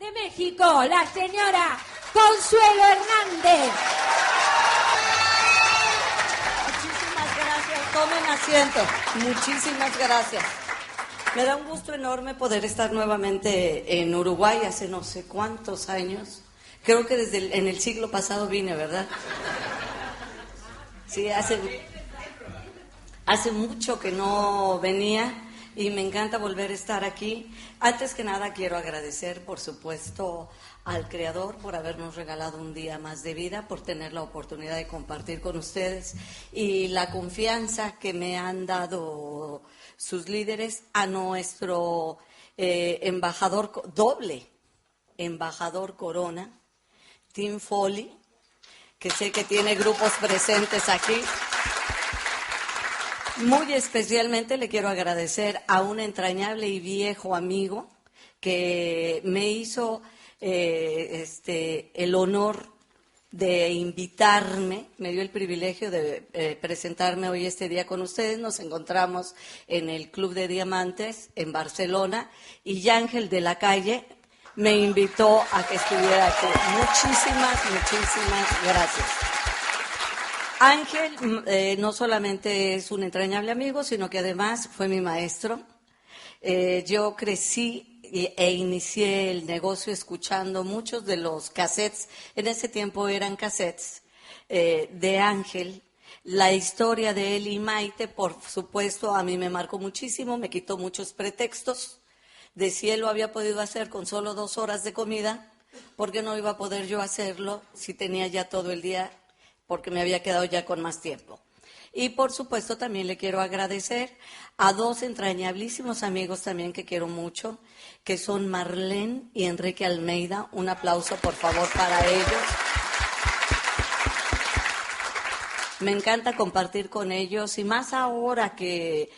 de México, la señora Consuelo Hernández. Muchísimas gracias, tomen asiento. Muchísimas gracias. Me da un gusto enorme poder estar nuevamente en Uruguay hace no sé cuántos años. Creo que en el siglo pasado vine, ¿verdad? Sí, hace mucho que no venía y me encanta volver a estar aquí. Antes que nada quiero agradecer, por supuesto, al Creador por habernos regalado un día más de vida, por tener la oportunidad de compartir con ustedes y la confianza que me han dado sus líderes, a nuestro embajador, doble embajador Corona, Tim Foley, que sé que tiene grupos presentes aquí. Muy especialmente le quiero agradecer a un entrañable y viejo amigo que me hizo el honor de invitarme, me dio el privilegio de presentarme hoy este día con ustedes. Nos encontramos en el Club de Diamantes en Barcelona y Yángel de la Calle me invitó a que estuviera aquí. Muchísimas gracias. Ángel no solamente es un entrañable amigo, sino que además fue mi maestro. Yo crecí e inicié el negocio escuchando muchos de los cassettes, en ese tiempo eran cassettes, de Ángel. La historia de él y Maite, por supuesto, a mí me marcó muchísimo, me quitó muchos pretextos de si él lo había podido hacer con solo 2 horas de comida, ¿por qué no iba a poder yo hacerlo si tenía ya todo el día? Porque me había quedado ya con más tiempo. Y por supuesto también le quiero agradecer a 2 entrañablísimos amigos también que quiero mucho, que son Marlene y Enrique Almeida. Un aplauso por favor para ellos. Me encanta compartir con ellos y más ahora que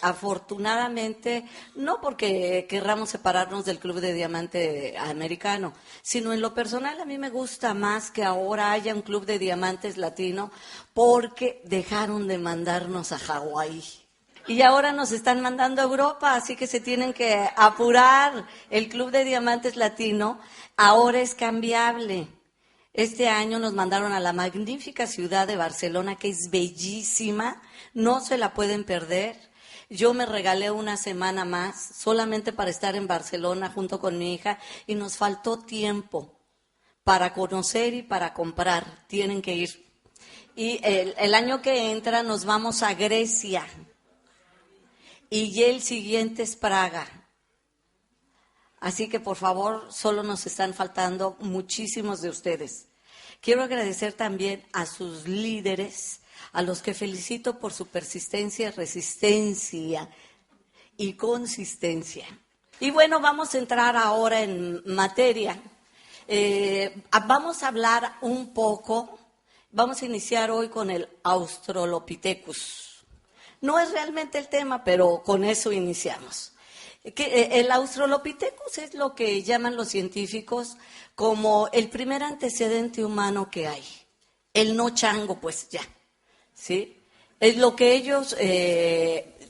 afortunadamente, no porque querramos separarnos del Club de Diamante Americano, sino en lo personal a mí me gusta más que ahora haya un Club de Diamantes Latino porque dejaron de mandarnos a Hawái. Y ahora nos están mandando a Europa, así que se tienen que apurar. El Club de Diamantes Latino ahora es cambiable. Este año nos mandaron a la magnífica ciudad de Barcelona, que es bellísima, no se la pueden perder. Yo me regalé una semana más solamente para estar en Barcelona junto con mi hija y nos faltó tiempo para conocer y para comprar. Tienen que ir. Y el año que entra nos vamos a Grecia y el siguiente es Praga. Así que, por favor, solo nos están faltando muchísimos de ustedes. Quiero agradecer también a sus líderes, a los que felicito por su persistencia, resistencia y consistencia. Y bueno, vamos a entrar ahora en materia. Vamos a hablar un poco, vamos a iniciar hoy con el Australopithecus. No es realmente el tema, pero con eso iniciamos. El Australopithecus es lo que llaman los científicos como el primer antecedente humano que hay. El no chango, pues ya, ¿sí? Es lo que ellos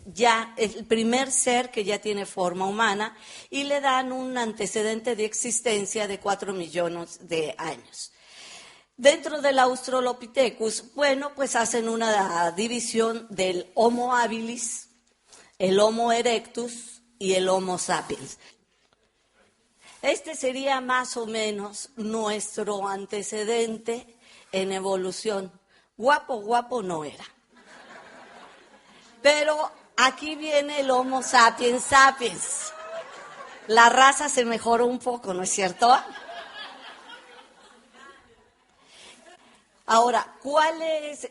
ya, es el primer ser que ya tiene forma humana y le dan un antecedente de existencia de 4 millones de años. Dentro del Australopithecus, bueno, pues hacen una división del Homo habilis, el Homo erectus y el Homo sapiens. Este sería más o menos nuestro antecedente en evolución. Guapo no era. Pero aquí viene el Homo sapiens sapiens. La raza se mejoró un poco, ¿no es cierto? Ahora, ¿cuál es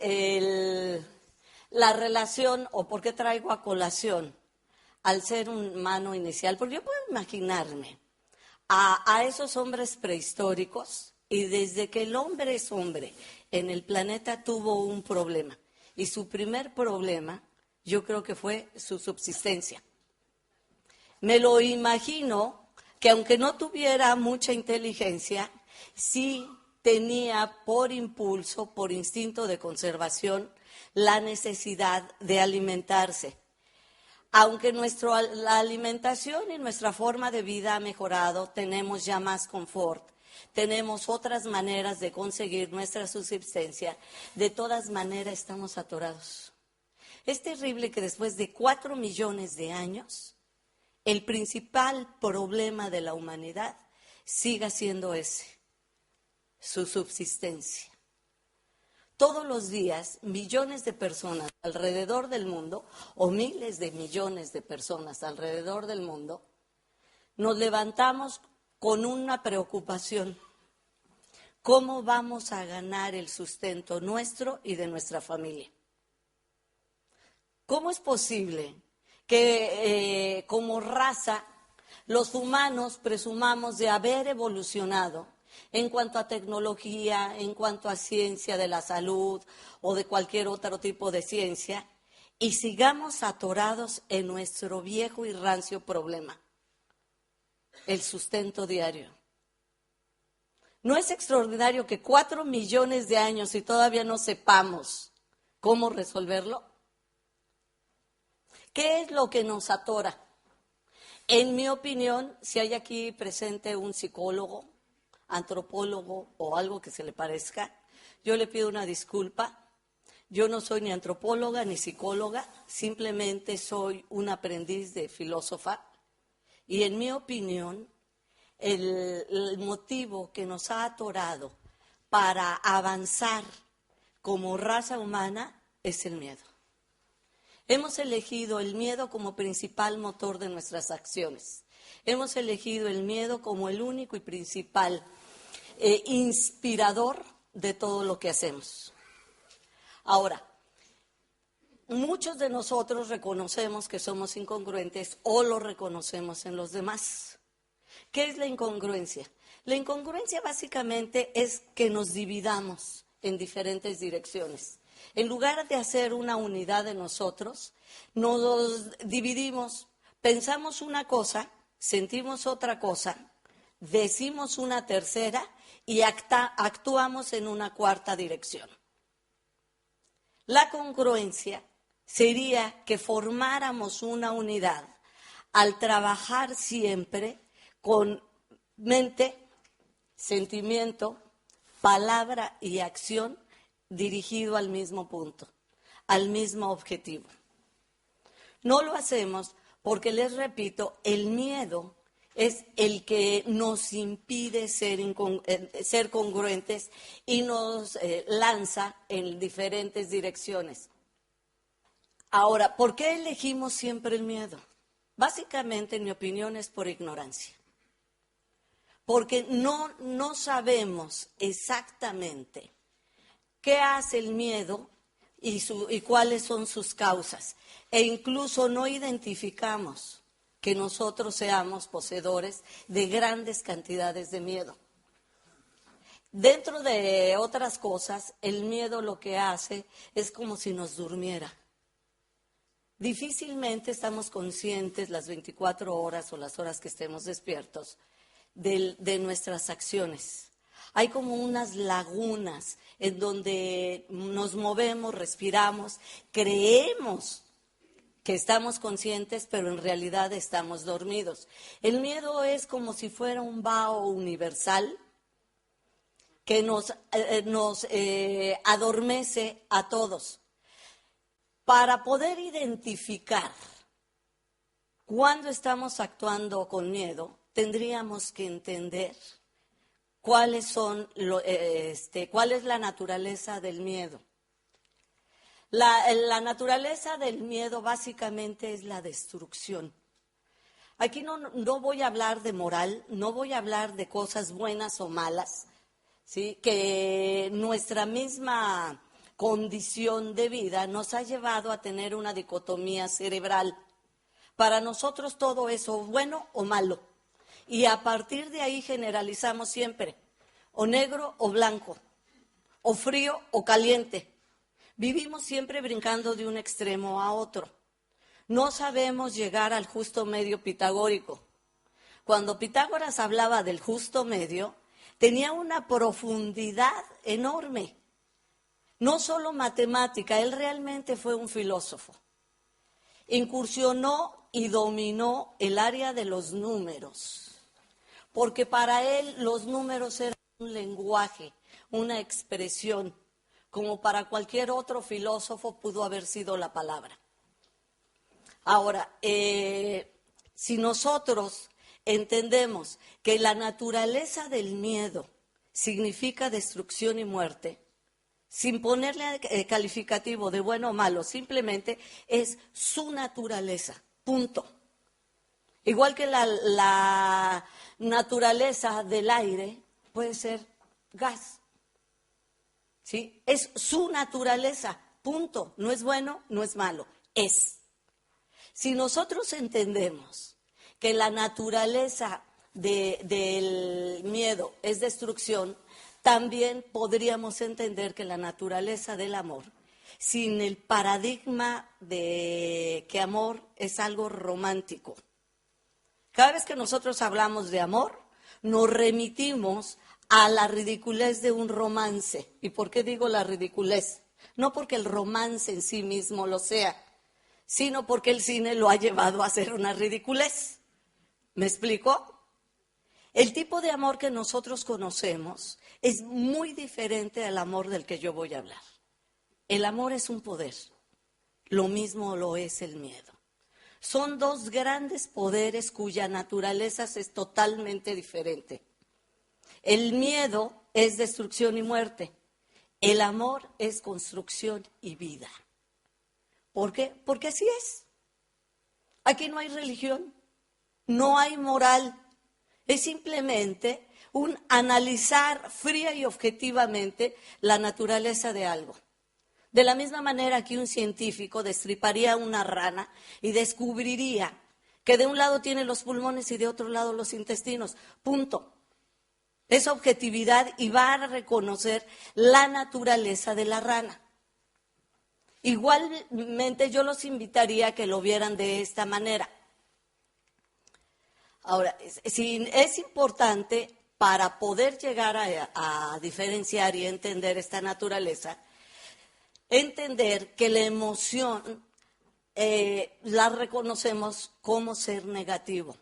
la relación o por qué traigo a colación al ser humano inicial? Porque yo puedo imaginarme a esos hombres prehistóricos y desde que el hombre es hombre en el planeta tuvo un problema. Y su primer problema yo creo que fue su subsistencia. Me lo imagino que aunque no tuviera mucha inteligencia, sí tenía por impulso, por instinto de conservación, la necesidad de alimentarse. Aunque la alimentación y nuestra forma de vida ha mejorado, tenemos ya más confort, tenemos otras maneras de conseguir nuestra subsistencia, de todas maneras estamos atorados. Es terrible que después de 4 millones de años, el principal problema de la humanidad siga siendo ese, su subsistencia. Todos los días, millones de personas alrededor del mundo, o miles de millones de personas alrededor del mundo, nos levantamos con una preocupación. ¿Cómo vamos a ganar el sustento nuestro y de nuestra familia? ¿Cómo es posible que como raza los humanos presumamos de haber evolucionado en cuanto a tecnología, en cuanto a ciencia de la salud o de cualquier otro tipo de ciencia, y sigamos atorados en nuestro viejo y rancio problema, el sustento diario? ¿No es extraordinario que 4 millones de años y todavía no sepamos cómo resolverlo? ¿Qué es lo que nos atora? En mi opinión, si hay aquí presente un psicólogo, antropólogo o algo que se le parezca, yo le pido una disculpa. Yo no soy ni antropóloga ni psicóloga, simplemente soy un aprendiz de filósofa. Y en mi opinión, el motivo que nos ha atorado para avanzar como raza humana es el miedo. Hemos elegido el miedo como principal motor de nuestras acciones. Hemos elegido el miedo como el único y principal inspirador de todo lo que hacemos. Ahora, muchos de nosotros reconocemos que somos incongruentes o lo reconocemos en los demás. ¿Qué es la incongruencia? La incongruencia básicamente es que nos dividamos en diferentes direcciones. En lugar de hacer una unidad de nosotros, nos dividimos, pensamos una cosa, sentimos otra cosa, decimos una tercera y actuamos en una cuarta dirección. La congruencia sería que formáramos una unidad al trabajar siempre con mente, sentimiento, palabra y acción dirigido al mismo punto, al mismo objetivo. No lo hacemos porque, les repito, el miedo es el que nos impide ser congruentes y nos lanza en diferentes direcciones. Ahora, ¿por qué elegimos siempre el miedo? Básicamente, en mi opinión, es por ignorancia. Porque no sabemos exactamente qué hace el miedo y cuáles son sus causas. E incluso no identificamos que nosotros seamos poseedores de grandes cantidades de miedo. Dentro de otras cosas, el miedo lo que hace es como si nos durmiera. Difícilmente estamos conscientes las 24 horas o las horas que estemos despiertos de nuestras acciones. Hay como unas lagunas en donde nos movemos, respiramos, creemos que estamos conscientes, pero en realidad estamos dormidos. El miedo es como si fuera un vaho universal que nos adormece a todos. Para poder identificar cuándo estamos actuando con miedo, tendríamos que entender cuál es la naturaleza del miedo. La naturaleza del miedo básicamente es la destrucción. Aquí no voy a hablar de moral, no voy a hablar de cosas buenas o malas, ¿sí? Que nuestra misma condición de vida nos ha llevado a tener una dicotomía cerebral. Para nosotros todo es o bueno o malo. Y a partir de ahí generalizamos siempre, o negro o blanco, o frío o caliente. Vivimos siempre brincando de un extremo a otro. No sabemos llegar al justo medio pitagórico. Cuando Pitágoras hablaba del justo medio, tenía una profundidad enorme. No solo matemática, él realmente fue un filósofo. incursionó y dominó el área de los números, porque para él los números eran un lenguaje, una expresión, como para cualquier otro filósofo pudo haber sido la palabra. Ahora, si nosotros entendemos que la naturaleza del miedo significa destrucción y muerte, sin ponerle calificativo de bueno o malo, simplemente es su naturaleza, punto. Igual que la naturaleza del aire puede ser gas, ¿sí? Es su naturaleza, punto. No es bueno, no es malo, es. Si nosotros entendemos que la naturaleza del miedo es destrucción, también podríamos entender que la naturaleza del amor, sin el paradigma de que amor es algo romántico. Cada vez que nosotros hablamos de amor, nos remitimos a la ridiculez de un romance. ¿Y por qué digo la ridiculez? No porque el romance en sí mismo lo sea, sino porque el cine lo ha llevado a ser una ridiculez. ¿Me explico? El tipo de amor que nosotros conocemos es muy diferente al amor del que yo voy a hablar. El amor es un poder, lo mismo lo es el miedo. Son dos grandes poderes cuya naturaleza es totalmente diferente. El miedo es destrucción y muerte, el amor es construcción y vida. ¿Por qué? Porque así es. Aquí no hay religión, no hay moral. Es simplemente un analizar fría y objetivamente la naturaleza de algo. De la misma manera que un científico destriparía una rana y descubriría que de un lado tiene los pulmones y de otro lado los intestinos. Punto. Es objetividad y va a reconocer la naturaleza de la rana. Igualmente yo los invitaría a que lo vieran de esta manera. Ahora, es importante para poder llegar a diferenciar y entender esta naturaleza, entender que la emoción la reconocemos como ser negativo.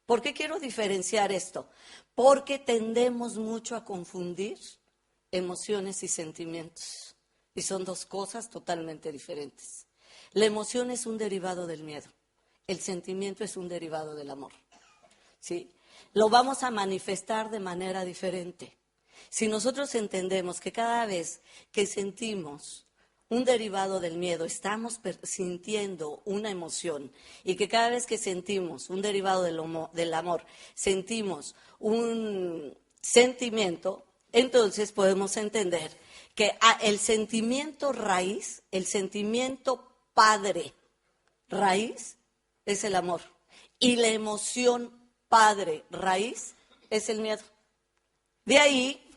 ¿Por qué quiero diferenciar esto? Porque tendemos mucho a confundir emociones y sentimientos. Y son dos cosas totalmente diferentes. La emoción es un derivado del miedo. El sentimiento es un derivado del amor. ¿Sí? Lo vamos a manifestar de manera diferente. Si nosotros entendemos que cada vez que sentimos un derivado del miedo, estamos sintiendo una emoción, y que cada vez que sentimos un derivado del amor, sentimos un sentimiento, entonces podemos entender que el sentimiento raíz, el sentimiento padre raíz es el amor, y la emoción padre raíz es el miedo. De ahí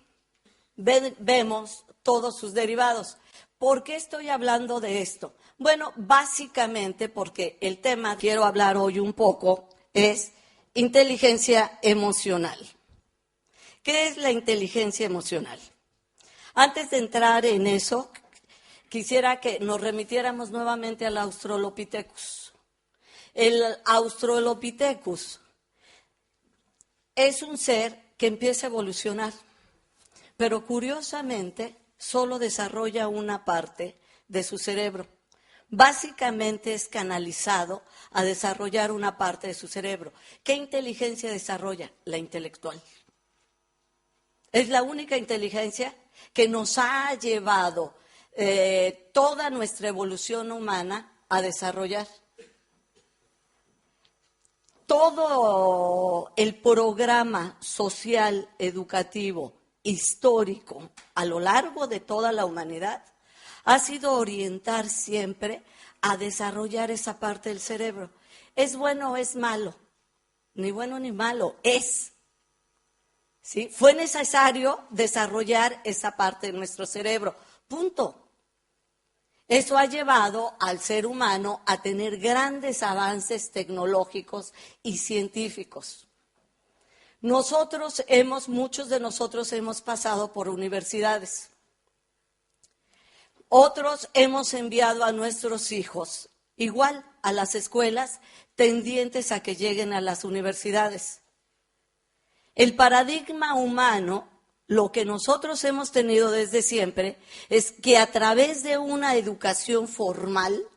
vemos todos sus derivados. ¿Por qué estoy hablando de esto? Bueno, básicamente porque el tema que quiero hablar hoy un poco es inteligencia emocional. ¿Qué es la inteligencia emocional? Antes de entrar en eso, quisiera que nos remitiéramos nuevamente al Australopithecus. El Australopithecus es un ser que empieza a evolucionar, pero curiosamente solo desarrolla una parte de su cerebro. Básicamente es canalizado a desarrollar una parte de su cerebro. ¿Qué inteligencia desarrolla? La intelectual. Es la única inteligencia que nos ha llevado toda nuestra evolución humana a desarrollar. Todo el programa social, educativo, histórico, a lo largo de toda la humanidad, ha sido orientar siempre a desarrollar esa parte del cerebro. ¿Es bueno o es malo? Ni bueno ni malo, es. ¿Sí? Fue necesario desarrollar esa parte de nuestro cerebro, punto. Eso ha llevado al ser humano a tener grandes avances tecnológicos y científicos. Muchos de nosotros hemos pasado por universidades. Otros hemos enviado a nuestros hijos igual a las escuelas tendientes a que lleguen a las universidades. El paradigma humano, lo que nosotros hemos tenido desde siempre, es que a través de una educación formal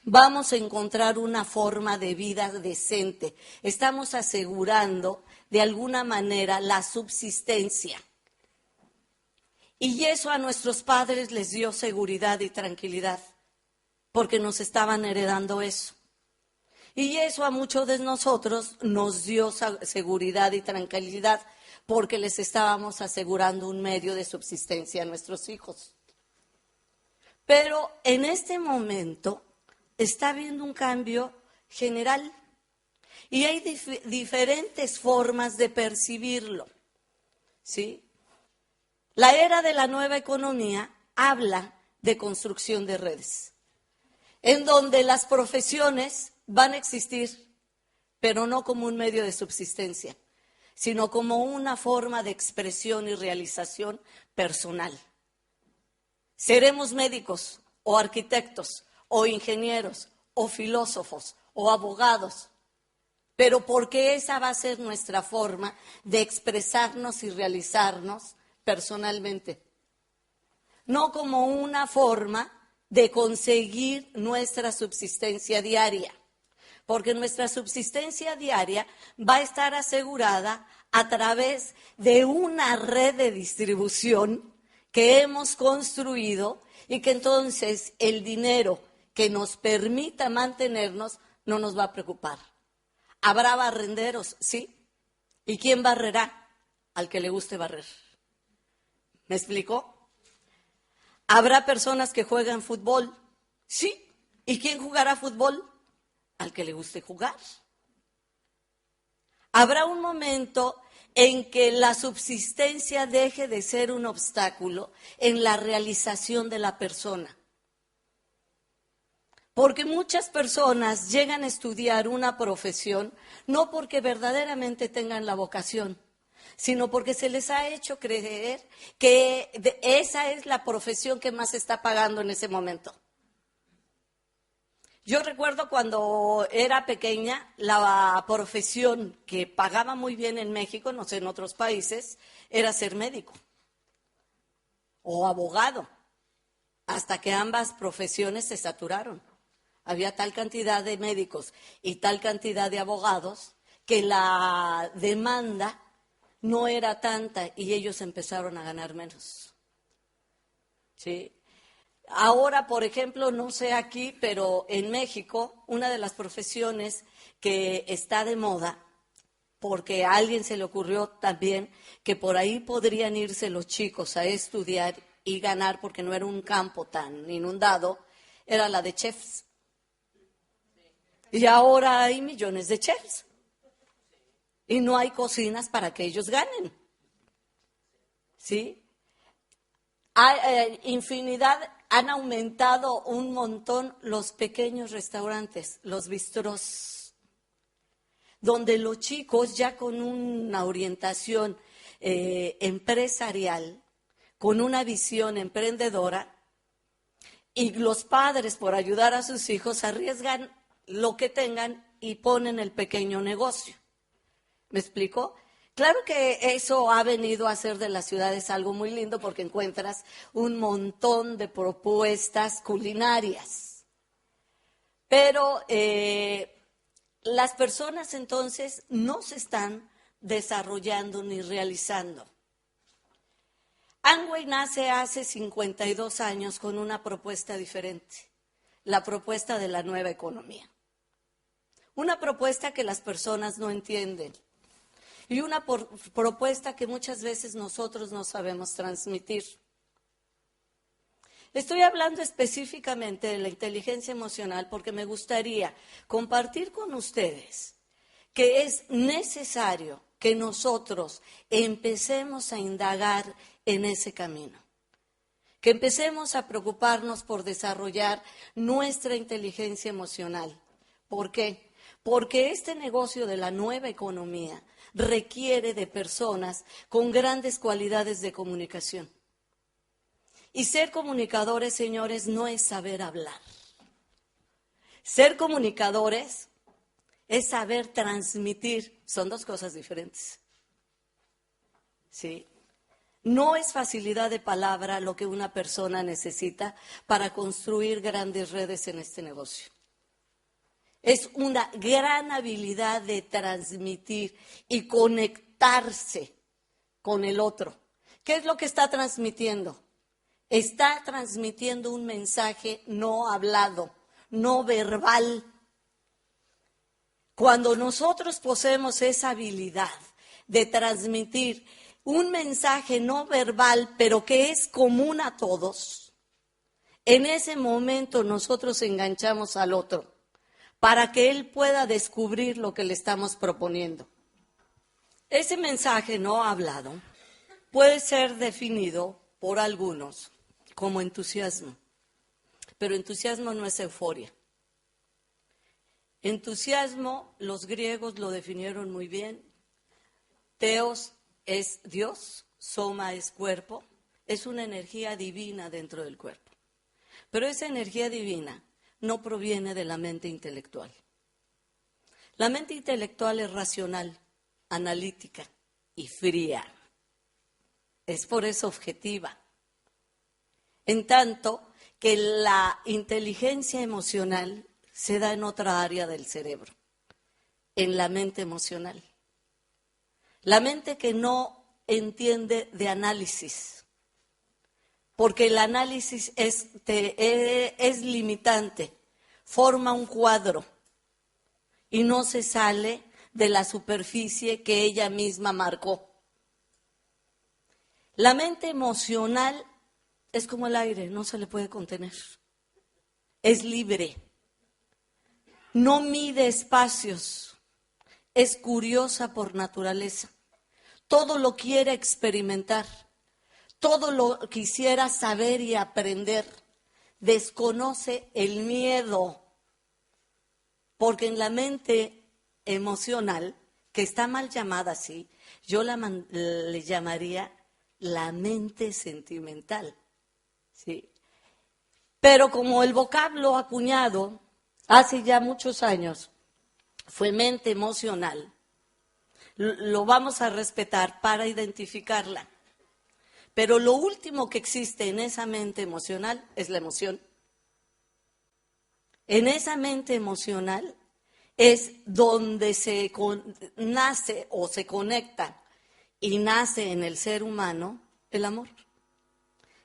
vamos a encontrar una forma de vida decente. Estamos asegurando de alguna manera la subsistencia. Y eso a nuestros padres les dio seguridad y tranquilidad, porque nos estaban heredando eso. Y eso a muchos de nosotros nos dio seguridad y tranquilidad, porque les estábamos asegurando un medio de subsistencia a nuestros hijos. Pero en este momento está habiendo un cambio general y hay diferentes formas de percibirlo, ¿sí? La era de la nueva economía habla de construcción de redes, en donde las profesiones van a existir, pero no como un medio de subsistencia, sino como una forma de expresión y realización personal. Seremos médicos o arquitectos o ingenieros o filósofos o abogados, pero porque esa va a ser nuestra forma de expresarnos y realizarnos personalmente, no como una forma de conseguir nuestra subsistencia diaria, porque nuestra subsistencia diaria va a estar asegurada a través de una red de distribución que hemos construido y que entonces el dinero que nos permita mantenernos no nos va a preocupar. Habrá barrenderos, sí. ¿Y quién barrerá? Al que le guste barrer. ¿Me explicó? Habrá personas que juegan fútbol, sí. ¿Y quién jugará fútbol? Al que le guste jugar. Habrá un momento en que la subsistencia deje de ser un obstáculo en la realización de la persona. Porque muchas personas llegan a estudiar una profesión no porque verdaderamente tengan la vocación, sino porque se les ha hecho creer que esa es la profesión que más está pagando en ese momento. Yo recuerdo cuando era pequeña, la profesión que pagaba muy bien en México, no sé, en otros países, era ser médico o abogado, hasta que ambas profesiones se saturaron. Había tal cantidad de médicos y tal cantidad de abogados que la demanda no era tanta y ellos empezaron a ganar menos. ¿Sí? Ahora, por ejemplo, no sé aquí, pero en México, una de las profesiones que está de moda, porque a alguien se le ocurrió también que por ahí podrían irse los chicos a estudiar y ganar, porque no era un campo tan inundado, era la de chefs. Y ahora hay millones de chefs. Y no hay cocinas para que ellos ganen. ¿Sí? Hay infinidad, han aumentado un montón los pequeños restaurantes, los bistrós, donde los chicos ya con una orientación empresarial, con una visión emprendedora, y los padres por ayudar a sus hijos arriesgan lo que tengan y ponen el pequeño negocio. ¿Me explico? Claro que eso ha venido a hacer de las ciudades algo muy lindo porque encuentras un montón de propuestas culinarias. Pero las personas entonces no se están desarrollando ni realizando. Amway nace hace 52 años con una propuesta diferente, la propuesta de la nueva economía. Una propuesta que las personas no entienden y una propuesta que muchas veces nosotros no sabemos transmitir. Estoy hablando específicamente de la inteligencia emocional porque me gustaría compartir con ustedes que es necesario que nosotros empecemos a indagar en ese camino, que empecemos a preocuparnos por desarrollar nuestra inteligencia emocional. ¿Por qué? Porque este negocio de la nueva economía requiere de personas con grandes cualidades de comunicación. Y ser comunicadores, señores, no es saber hablar. Ser comunicadores es saber transmitir, son dos cosas diferentes. ¿Sí? No es facilidad de palabra lo que una persona necesita para construir grandes redes en este negocio. Es una gran habilidad de transmitir y conectarse con el otro. ¿Qué es lo que está transmitiendo? Está transmitiendo un mensaje no hablado, no verbal. Cuando nosotros poseemos esa habilidad de transmitir un mensaje no verbal, pero que es común a todos, en ese momento nosotros enganchamos al otro para que él pueda descubrir lo que le estamos proponiendo. Ese mensaje no hablado puede ser definido por algunos como entusiasmo, pero entusiasmo no es euforia. Entusiasmo, los griegos lo definieron muy bien. Theos es Dios, soma es cuerpo, es una energía divina dentro del cuerpo. Pero esa energía divina no proviene de la mente intelectual. La mente intelectual es racional, analítica y fría. Es por eso objetiva. En tanto que la inteligencia emocional se da en otra área del cerebro, en la mente emocional. La mente que no entiende de análisis, porque el análisis es limitante, forma un cuadro y no se sale de la superficie que ella misma marcó. La mente emocional es como el aire, no se le puede contener. Es libre, no mide espacios, es curiosa por naturaleza. Todo lo quiere experimentar, todo lo quisiera saber y aprender. Desconoce el miedo, porque en la mente emocional, que está mal llamada así, yo le llamaría la mente sentimental. ¿Sí? Pero como el vocablo acuñado hace ya muchos años fue mente emocional, lo vamos a respetar para identificarla. Pero lo último que existe en esa mente emocional es la emoción. En esa mente emocional es donde nace o se conecta y nace en el ser humano el amor.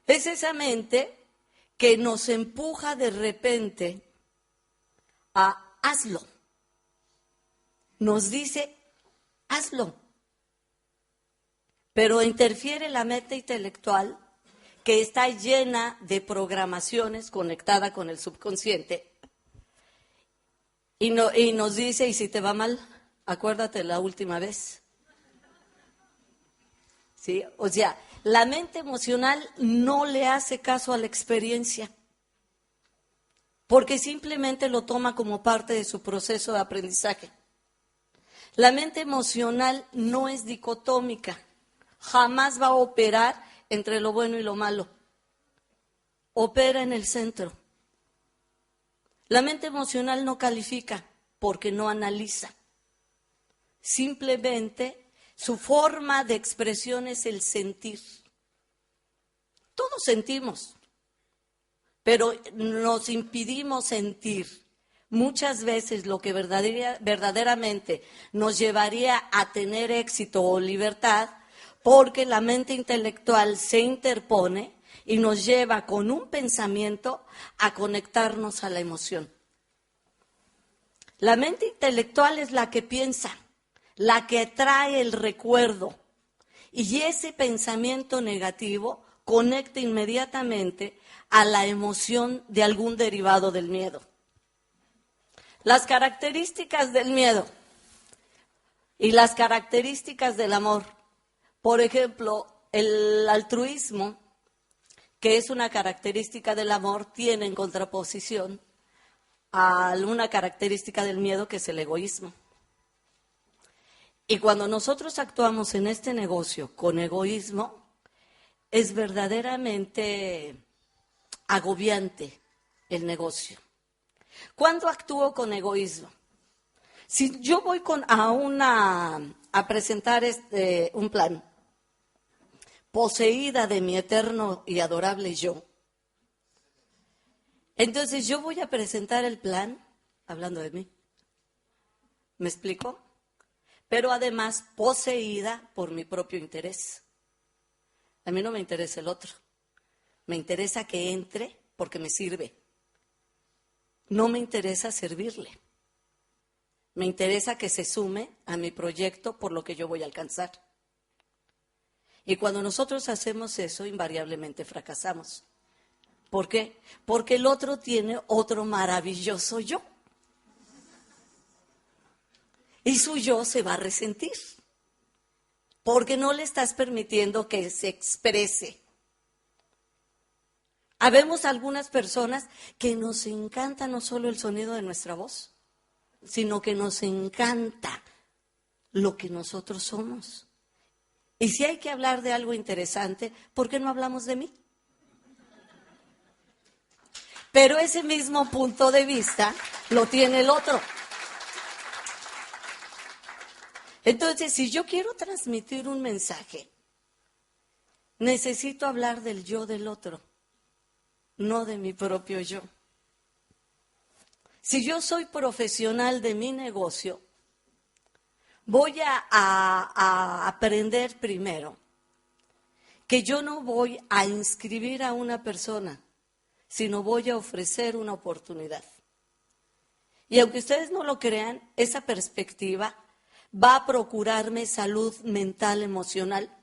Es esa mente que nos empuja de repente a hazlo. Nos dice, hazlo. Pero interfiere la mente intelectual que está llena de programaciones conectada con el subconsciente y nos dice, y si te va mal, acuérdate la última vez. ¿Sí? O sea, la mente emocional no le hace caso a la experiencia porque simplemente lo toma como parte de su proceso de aprendizaje. La mente emocional no es dicotómica. Jamás va a operar entre lo bueno y lo malo. Opera en el centro. La mente emocional no califica porque no analiza. Simplemente su forma de expresión es el sentir. Todos sentimos, pero nos impedimos sentir. Muchas veces lo que verdaderamente nos llevaría a tener éxito o libertad, porque la mente intelectual se interpone y nos lleva con un pensamiento a conectarnos a la emoción. La mente intelectual es la que piensa, la que trae el recuerdo, y ese pensamiento negativo conecta inmediatamente a la emoción de algún derivado del miedo. Las características del miedo y las características del amor. Por ejemplo, el altruismo, que es una característica del amor, tiene en contraposición a una característica del miedo, que es el egoísmo. Y cuando nosotros actuamos en este negocio con egoísmo, es verdaderamente agobiante el negocio. ¿Cuándo actúo con egoísmo? Si yo voy a presentar un plan, poseída de mi eterno y adorable yo, entonces yo voy a presentar el plan hablando de mí. ¿Me explico? Pero además poseída por mi propio interés. A mí no me interesa el otro. Me interesa que entre porque me sirve. No me interesa servirle. Me interesa que se sume a mi proyecto por lo que yo voy a alcanzar. Y cuando nosotros hacemos eso, invariablemente fracasamos. ¿Por qué? Porque el otro tiene otro maravilloso yo. Y su yo se va a resentir. Porque no le estás permitiendo que se exprese. Habemos algunas personas que nos encanta no solo el sonido de nuestra voz, sino que nos encanta lo que nosotros somos. Y si hay que hablar de algo interesante, ¿por qué no hablamos de mí? Pero ese mismo punto de vista lo tiene el otro. Entonces, si yo quiero transmitir un mensaje, necesito hablar del yo del otro, no de mi propio yo. Si yo soy profesional de mi negocio, voy a aprender primero que yo no voy a inscribir a una persona, sino voy a ofrecer una oportunidad. Y aunque ustedes no lo crean, esa perspectiva va a procurarme salud mental, emocional.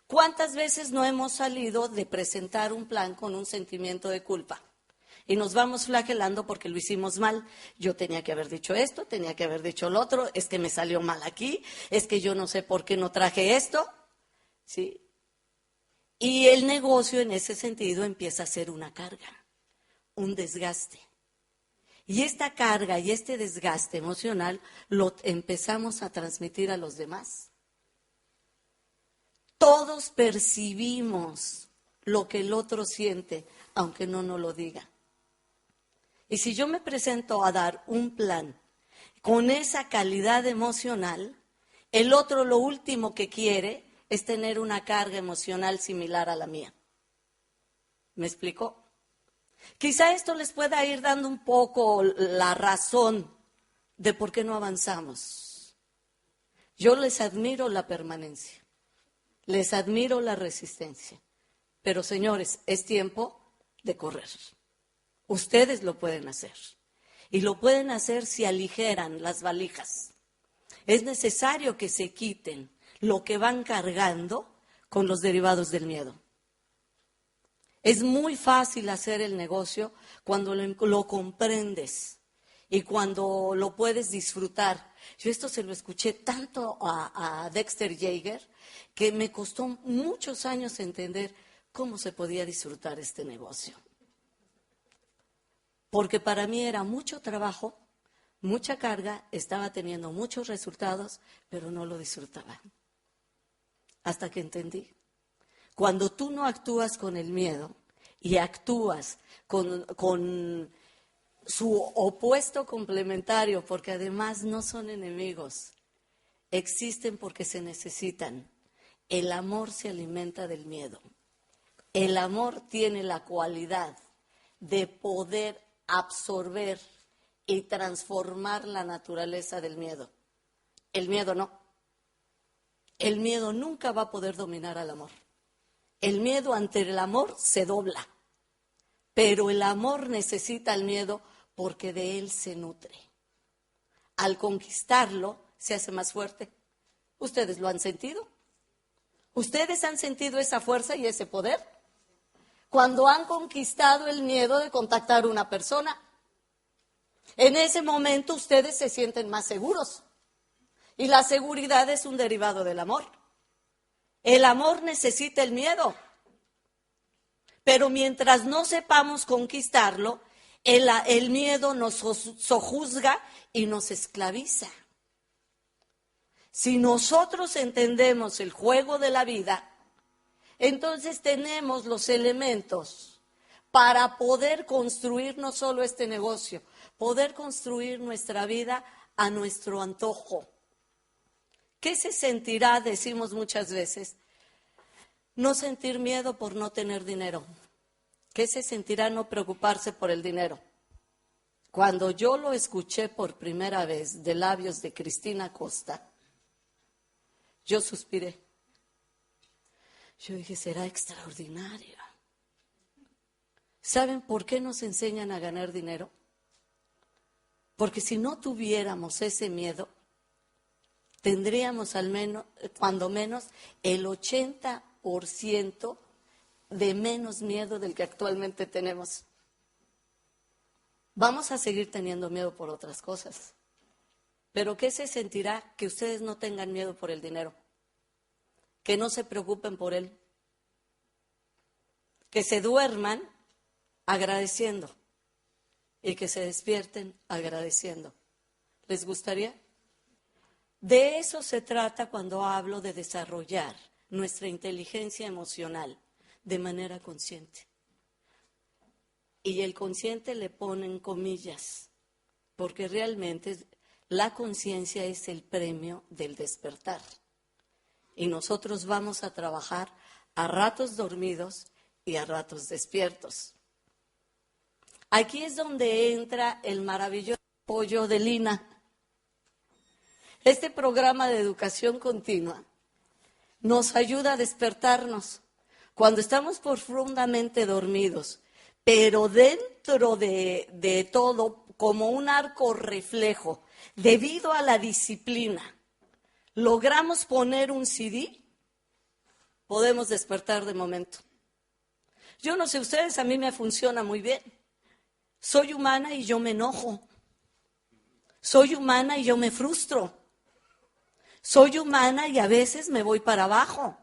¿Cuántas veces no hemos salido de presentar un plan con un sentimiento de culpa? Y nos vamos flagelando porque lo hicimos mal. Yo tenía que haber dicho esto, tenía que haber dicho lo otro, es que me salió mal aquí, es que yo no sé por qué no traje esto, ¿sí? Y el negocio en ese sentido empieza a ser una carga, un desgaste. Y esta carga y este desgaste emocional lo empezamos a transmitir a los demás. Todos percibimos lo que el otro siente, aunque no nos lo diga. Y si yo me presento a dar un plan con esa calidad emocional, el otro lo último que quiere es tener una carga emocional similar a la mía. ¿Me explico? Quizá esto les pueda ir dando un poco la razón de por qué no avanzamos. Yo les admiro la permanencia, les admiro la resistencia, pero señores, es tiempo de correr. Ustedes lo pueden hacer y lo pueden hacer si aligeran las valijas. Es necesario que se quiten lo que van cargando con los derivados del miedo. Es muy fácil hacer el negocio cuando lo comprendes y cuando lo puedes disfrutar. Yo esto se lo escuché tanto a Dexter Yeager que me costó muchos años entender cómo se podía disfrutar este negocio. Porque para mí era mucho trabajo, mucha carga, estaba teniendo muchos resultados, pero no lo disfrutaba. Hasta que entendí. Cuando tú no actúas con el miedo y actúas con su opuesto complementario, porque además no son enemigos, existen porque se necesitan. El amor se alimenta del miedo. El amor tiene la cualidad de poder absorber y transformar la naturaleza del miedo. El miedo no. El miedo nunca va a poder dominar al amor. El miedo ante el amor se dobla, pero el amor necesita el miedo porque de él se nutre. Al conquistarlo, se hace más fuerte. ¿Ustedes lo han sentido? ¿Ustedes han sentido esa fuerza y ese poder? Cuando han conquistado el miedo de contactar a una persona, en ese momento ustedes se sienten más seguros. Y la seguridad es un derivado del amor. El amor necesita el miedo. Pero mientras no sepamos conquistarlo, el miedo nos sojuzga y nos esclaviza. Si nosotros entendemos el juego de la vida, entonces tenemos los elementos para poder construir no solo este negocio, poder construir nuestra vida a nuestro antojo. ¿Qué se sentirá? Decimos muchas veces, no sentir miedo por no tener dinero. ¿Qué se sentirá no preocuparse por el dinero? Cuando yo lo escuché por primera vez de labios de Cristina Costa, yo suspiré. Yo dije, será extraordinaria. ¿Saben por qué nos enseñan a ganar dinero? Porque si no tuviéramos ese miedo, tendríamos al menos, cuando menos, el 80% de menos miedo del que actualmente tenemos. Vamos a seguir teniendo miedo por otras cosas. Pero ¿qué se sentirá que ustedes no tengan miedo por el dinero? Que no se preocupen por él. Que se duerman agradeciendo y que se despierten agradeciendo. ¿Les gustaría? De eso se trata cuando hablo de desarrollar nuestra inteligencia emocional de manera consciente. Y el consciente le ponen comillas, porque realmente la conciencia es el premio del despertar. Y nosotros vamos a trabajar a ratos dormidos y a ratos despiertos. Aquí es donde entra el maravilloso apoyo de Lina. Este programa de educación continua nos ayuda a despertarnos cuando estamos profundamente dormidos, pero dentro de todo, como un arco reflejo, debido a la disciplina, logramos poner un CD, podemos despertar de momento. Yo no sé ustedes, a mí me funciona muy bien. Soy humana y yo me enojo. Soy humana y yo me frustro. Soy humana y a veces me voy para abajo.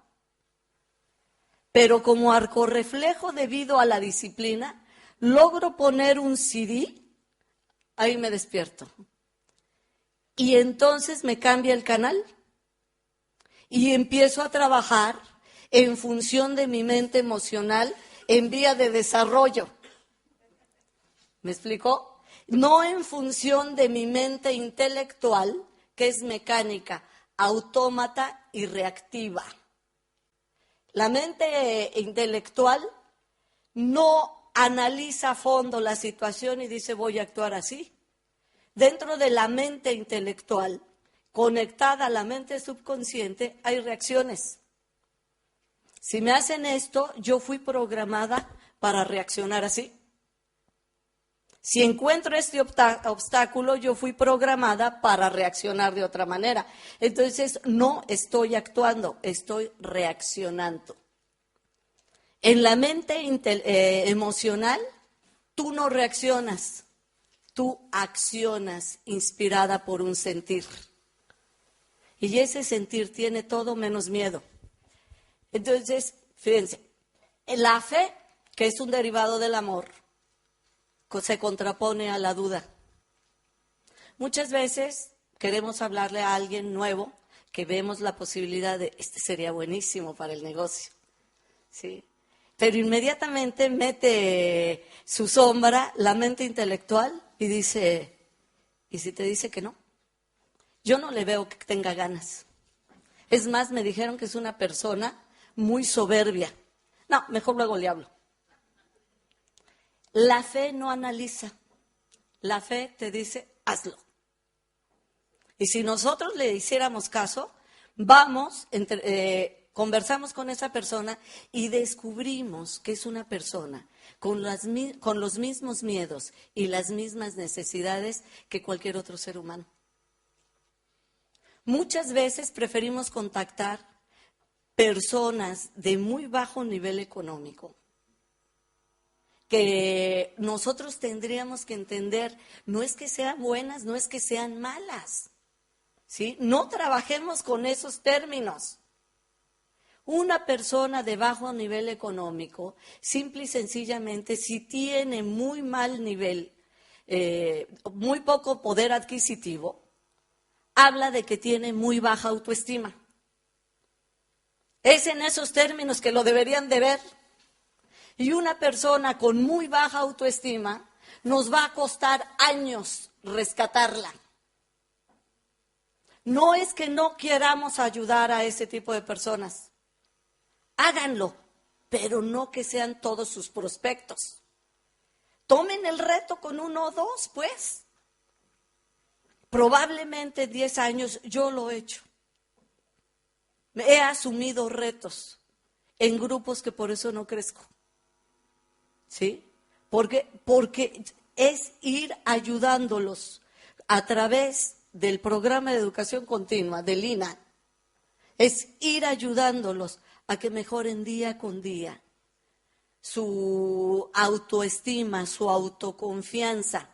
Pero como arco reflejo debido a la disciplina, logro poner un CD, ahí me despierto. Y entonces me cambia el canal y empiezo a trabajar en función de mi mente emocional en vía de desarrollo. ¿Me explicó? No en función de mi mente intelectual, que es mecánica, autómata y reactiva. La mente intelectual no analiza a fondo la situación y dice voy a actuar así. Dentro de la mente intelectual, conectada a la mente subconsciente, hay reacciones. Si me hacen esto, yo fui programada para reaccionar así. Si encuentro este obstáculo, yo fui programada para reaccionar de otra manera. Entonces, no estoy actuando, estoy reaccionando. En la mente emocional, tú no reaccionas, tú accionas inspirada por un sentir. Y ese sentir tiene todo menos miedo. Entonces, fíjense, la fe, que es un derivado del amor, se contrapone a la duda. Muchas veces queremos hablarle a alguien nuevo que vemos la posibilidad de, este sería buenísimo para el negocio, ¿sí? Pero inmediatamente mete su sombra la mente intelectual y dice, ¿y si te dice que no? Yo no le veo que tenga ganas. Es más, me dijeron que es una persona muy soberbia. No, mejor luego le hablo. La fe no analiza, la fe te dice, hazlo. Y si nosotros le hiciéramos caso, conversamos con esa persona y descubrimos que es una persona con los mismos miedos y las mismas necesidades que cualquier otro ser humano. Muchas veces preferimos contactar personas de muy bajo nivel económico, que nosotros tendríamos que entender, no es que sean buenas, no es que sean malas, ¿sí? No trabajemos con esos términos. Una persona de bajo nivel económico, simple y sencillamente, si tiene muy mal nivel, muy poco poder adquisitivo, habla de que tiene muy baja autoestima. Es en esos términos que lo deberían de ver. Y una persona con muy baja autoestima Nos va a costar años rescatarla. No es que no queramos ayudar a ese tipo de personas. Háganlo, pero no que sean todos sus prospectos. Tomen el reto con 1 o 2, pues. Probablemente 10 años yo lo he hecho. He asumido retos en grupos que por eso no crezco. ¿Sí? Porque es ir ayudándolos a través del programa de educación continua, del INA. Es ir ayudándolos a que mejoren día con día su autoestima, su autoconfianza,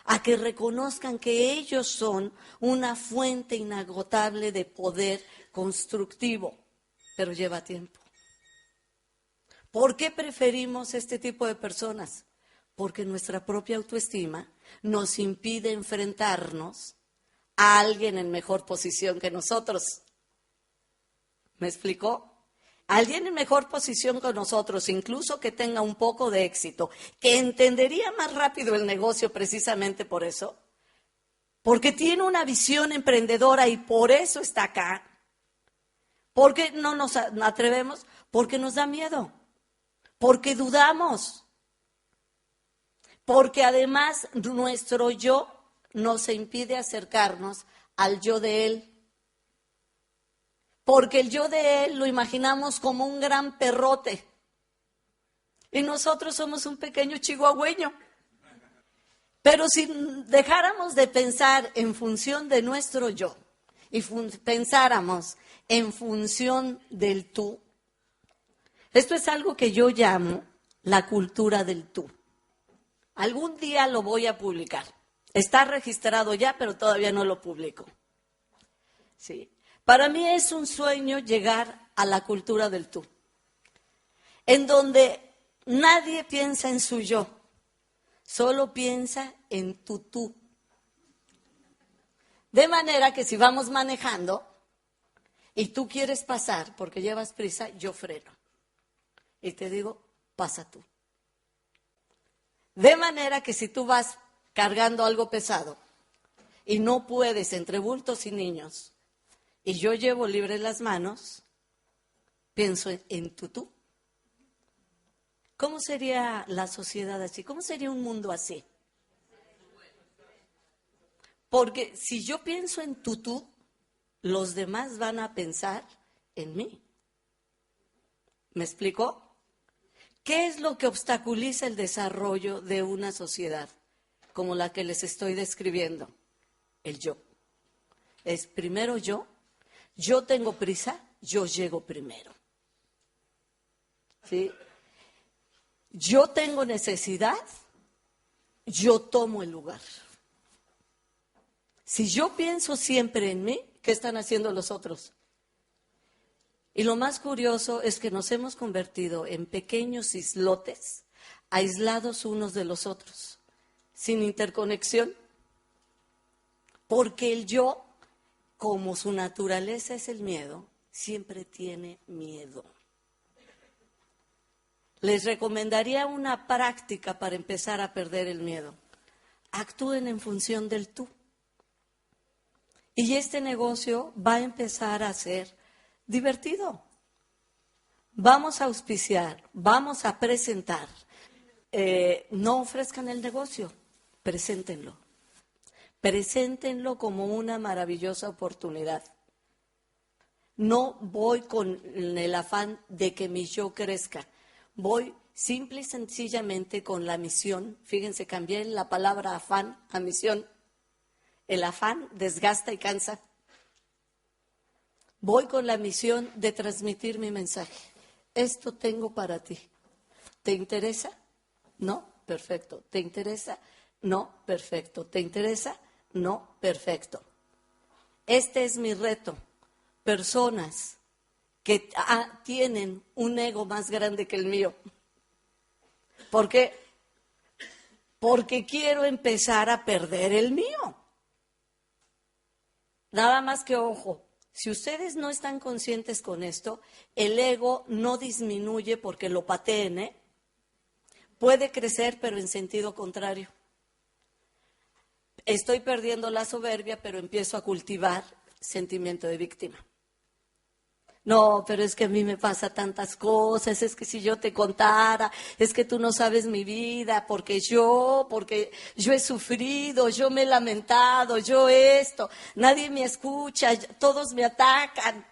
a que reconozcan que ellos son una fuente inagotable de poder constructivo, pero lleva tiempo. ¿Por qué preferimos este tipo de personas? Porque nuestra propia autoestima nos impide enfrentarnos a alguien en mejor posición que nosotros. ¿Me explicó? Alguien en mejor posición que nosotros, incluso que tenga un poco de éxito, que entendería más rápido el negocio precisamente por eso, porque tiene una visión emprendedora y por eso está acá. ¿Por qué no nos atrevemos? Porque nos da miedo, porque dudamos, porque además nuestro yo nos impide acercarnos al yo de él. Porque el yo de él lo imaginamos como un gran perrote. Y nosotros somos un pequeño chihuahueño. Pero si dejáramos de pensar en función de nuestro yo y pensáramos en función del tú, esto es algo que yo llamo la cultura del tú. Algún día lo voy a publicar. Está registrado ya, pero todavía no lo publico. Sí. Para mí es un sueño llegar a la cultura del tú, en donde nadie piensa en su yo, solo piensa en tu tú. De manera que si vamos manejando y tú quieres pasar porque llevas prisa, yo freno. Y te digo, pasa tú. De manera que si tú vas cargando algo pesado y no puedes entre bultos y niños, y yo llevo libres las manos, pienso en tu tú. ¿Cómo sería la sociedad así? ¿Cómo sería un mundo así? Porque si yo pienso en tu tú, los demás van a pensar en mí. ¿Me explico? ¿Qué es lo que obstaculiza el desarrollo de una sociedad como la que les estoy describiendo? El yo. Es primero yo tengo prisa, yo llego primero. ¿Sí? Yo tengo necesidad, yo tomo el lugar. Si yo pienso siempre en mí, ¿qué están haciendo los otros? Y lo más curioso es que nos hemos convertido en pequeños islotes, aislados unos de los otros, sin interconexión. Porque el yo, como su naturaleza es el miedo, siempre tiene miedo. Les recomendaría una práctica para empezar a perder el miedo. Actúen en función del tú. Y este negocio va a empezar a ser divertido. Vamos a auspiciar, vamos a presentar. No ofrezcan el negocio, preséntenlo. Preséntenlo como una maravillosa oportunidad. No voy con el afán de que mi yo crezca. Voy simple y sencillamente con la misión. Fíjense, cambié la palabra afán a misión. El afán desgasta y cansa. Voy con la misión de transmitir mi mensaje. Esto tengo para ti. ¿Te interesa? No, perfecto. ¿Te interesa? No, perfecto. ¿Te interesa? No, perfecto. Este es mi reto. Personas que tienen un ego más grande que el mío. ¿Por qué? Porque quiero empezar a perder el mío. Nada más que ojo, si ustedes no están conscientes con esto, el ego no disminuye porque lo pateen, puede crecer, pero en sentido contrario. Estoy perdiendo la soberbia, pero empiezo a cultivar sentimiento de víctima. No, pero es que a mí me pasa tantas cosas, es que si yo te contara, es que tú no sabes mi vida, porque yo he sufrido, yo me he lamentado, yo esto, nadie me escucha, todos me atacan.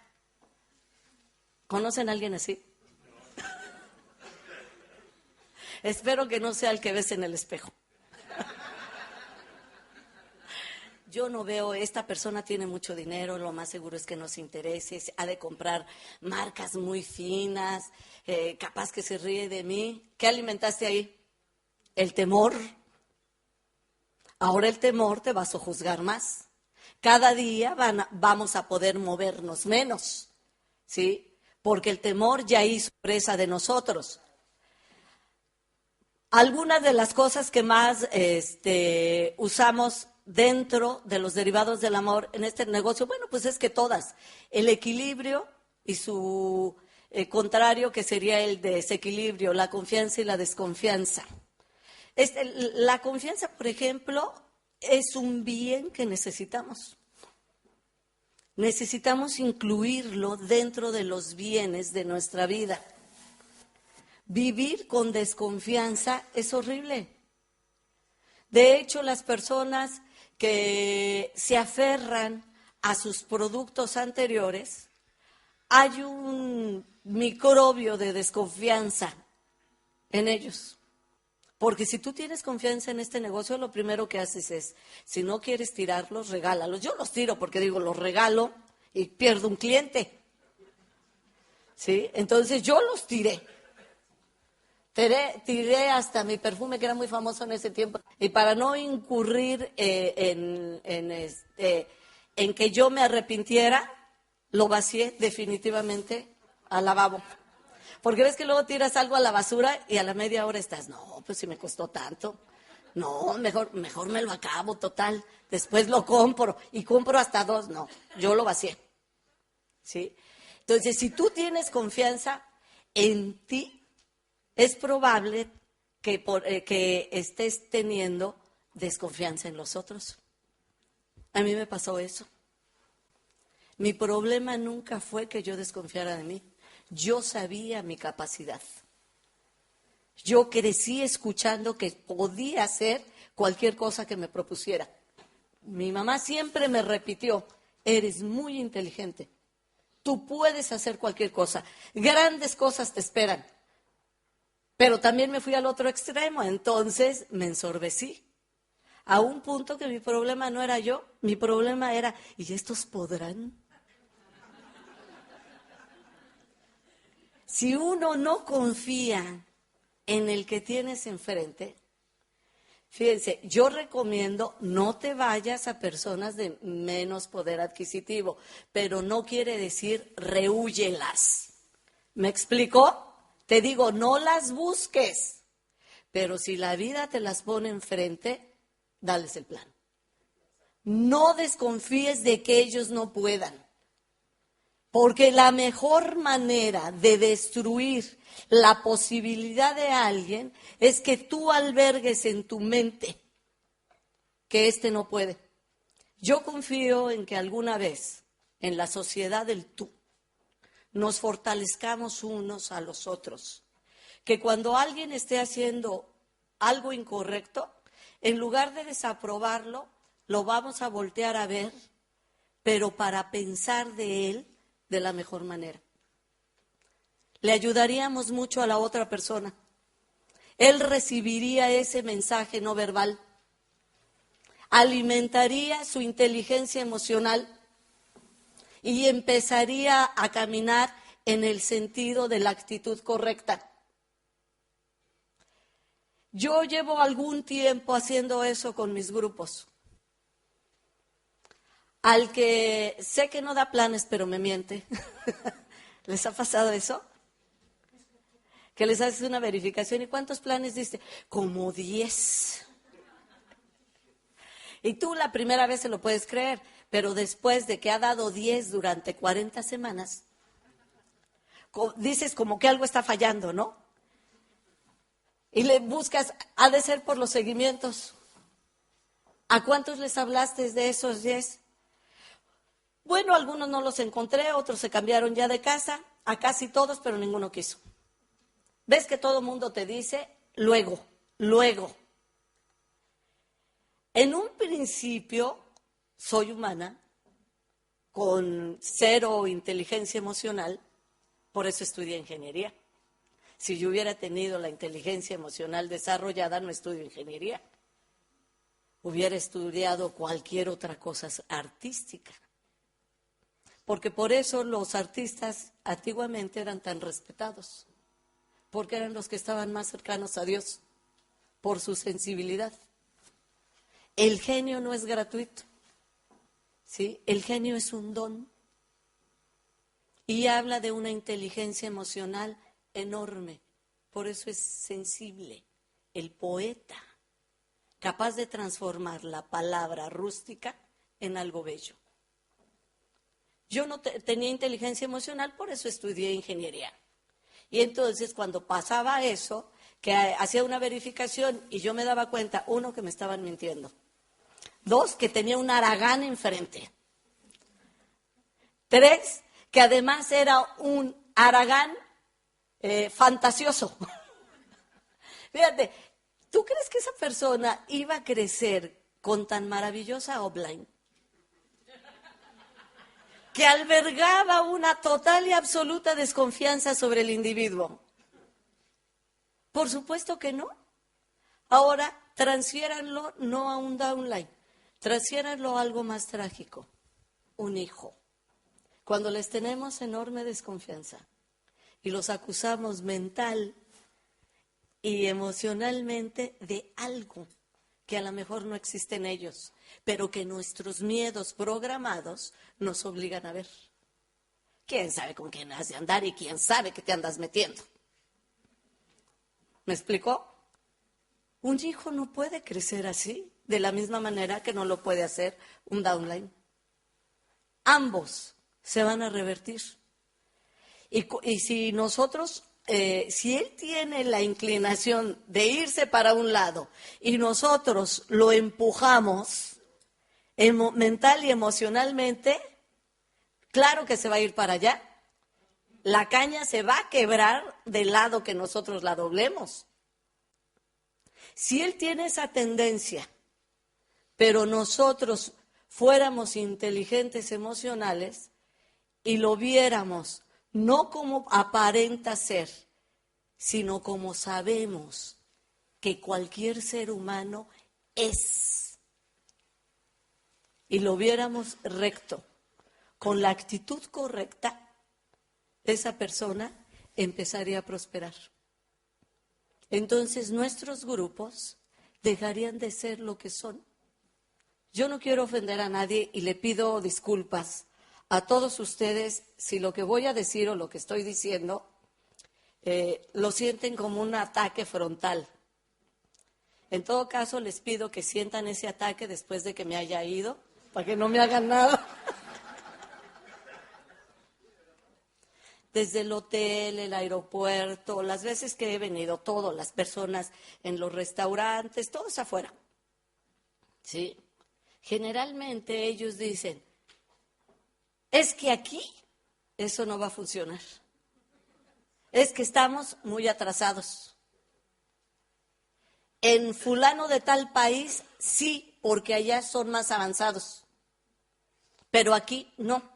¿Conocen a alguien así? Espero que no sea el que ves en el espejo. Yo no veo, esta persona tiene mucho dinero, lo más seguro es que nos interese, ha de comprar marcas muy finas, capaz que se ríe de mí. ¿Qué alimentaste ahí? El temor. Ahora el temor te va a sojuzgar más. Cada día vamos a poder movernos menos, ¿sí? Porque el temor ya hizo presa de nosotros. Algunas de las cosas que más usamos dentro de los derivados del amor en este negocio, bueno, pues es que todas. El equilibrio y su contrario, que sería el desequilibrio, la confianza y la desconfianza. La confianza, por ejemplo, es un bien que necesitamos. Necesitamos incluirlo dentro de los bienes de nuestra vida. Vivir con desconfianza es horrible. De hecho, las personas que se aferran a sus productos anteriores, hay un microbio de desconfianza en ellos. Porque si tú tienes confianza en este negocio, lo primero que haces es, si no quieres tirarlos, regálalos. Yo los tiro porque digo, los regalo y pierdo un cliente. ¿Sí? Entonces yo los tiré. Tiré hasta mi perfume, que era muy famoso en ese tiempo. Y para no incurrir en que yo me arrepintiera, lo vacié definitivamente al lavabo. Porque ves que luego tiras algo a la basura y a la media hora estás, no, pues si me costó tanto. No, mejor me lo acabo, total. Después lo compro y compro hasta 2. No, yo lo vacié. ¿Sí? Entonces, si tú tienes confianza en ti, es probable que estés teniendo desconfianza en los otros. A mí me pasó eso. Mi problema nunca fue que yo desconfiara de mí. Yo sabía mi capacidad. Yo crecí escuchando que podía hacer cualquier cosa que me propusiera. Mi mamá siempre me repitió, eres muy inteligente. Tú puedes hacer cualquier cosa. Grandes cosas te esperan. Pero también me fui al otro extremo, entonces me ensorbecí. A un punto que mi problema no era yo, mi problema era, ¿y estos podrán? Si uno no confía en el que tienes enfrente, fíjense, yo recomiendo no te vayas a personas de menos poder adquisitivo, pero no quiere decir rehúyelas. ¿Me explicó? Te digo, no las busques, pero si la vida te las pone enfrente, dales el plan. No desconfíes de que ellos no puedan, porque la mejor manera de destruir la posibilidad de alguien es que tú albergues en tu mente que éste no puede. Yo confío en que alguna vez en la sociedad del tú, nos fortalezcamos unos a los otros. Que cuando alguien esté haciendo algo incorrecto, en lugar de desaprobarlo, lo vamos a voltear a ver, pero para pensar de él de la mejor manera. Le ayudaríamos mucho a la otra persona. Él recibiría ese mensaje no verbal. Alimentaría su inteligencia emocional. Y empezaría a caminar en el sentido de la actitud correcta. Yo llevo algún tiempo haciendo eso con mis grupos. Al que sé que no da planes, pero me miente. ¿Les ha pasado eso? Que les haces una verificación. ¿Y cuántos planes diste? Como 10. Y tú la primera vez se lo puedes creer. Pero después de que ha dado 10 durante 40 semanas, dices como que algo está fallando, ¿no? Y le buscas, ha de ser por los seguimientos. ¿A cuántos les hablaste de esos 10? Bueno, algunos no los encontré, otros se cambiaron ya de casa, a casi todos, pero ninguno quiso. ¿Ves que todo el mundo te dice luego, luego? En un principio, soy humana, con 0 inteligencia emocional, por eso estudié ingeniería. Si yo hubiera tenido la inteligencia emocional desarrollada, no estudio ingeniería. Hubiera estudiado cualquier otra cosa artística. Porque por eso los artistas antiguamente eran tan respetados. Porque eran los que estaban más cercanos a Dios, por su sensibilidad. El genio no es gratuito, ¿sí? El genio es un don. Y habla de una inteligencia emocional enorme. Por eso es sensible. El poeta, capaz de transformar la palabra rústica en algo bello. Yo no tenía inteligencia emocional, por eso estudié ingeniería. Y entonces cuando pasaba eso, que hacía una verificación y yo me daba cuenta, 1, que me estaban mintiendo. 2, que tenía un haragán enfrente. 3, que además era un haragán fantasioso. Fíjate, ¿tú crees que esa persona iba a crecer con tan maravillosa offline? Que albergaba una total y absoluta desconfianza sobre el individuo. Por supuesto que no. Ahora, transfiéranlo no a un downline, transfiéranlo a algo más trágico, un hijo. Cuando les tenemos enorme desconfianza y los acusamos mental y emocionalmente de algo que a lo mejor no existe en ellos, pero que nuestros miedos programados nos obligan a ver. ¿Quién sabe con quién has de andar y quién sabe que te andas metiendo? ¿Me explicó? Un hijo no puede crecer así, de la misma manera que no lo puede hacer un downline. Ambos se van a revertir. Y si nosotros, si él tiene la inclinación de irse para un lado y nosotros lo empujamos mental y emocionalmente, claro que se va a ir para allá. La caña se va a quebrar del lado que nosotros la doblemos. Si él tiene esa tendencia, pero nosotros fuéramos inteligentes emocionales y lo viéramos no como aparenta ser, sino como sabemos que cualquier ser humano es, y lo viéramos recto, con la actitud correcta, esa persona empezaría a prosperar. Entonces nuestros grupos dejarían de ser lo que son. Yo no quiero ofender a nadie y le pido disculpas a todos ustedes si lo que voy a decir o lo que estoy diciendo lo sienten como un ataque frontal. En todo caso, les pido que sientan ese ataque después de que me haya ido, para que no me hagan nada. Desde el hotel, el aeropuerto, las veces que he venido, todas las personas en los restaurantes, todos afuera. ¿Sí? Generalmente ellos dicen, es que aquí eso no va a funcionar. Es que estamos muy atrasados. En fulano de tal país, sí, porque allá son más avanzados. Pero aquí no.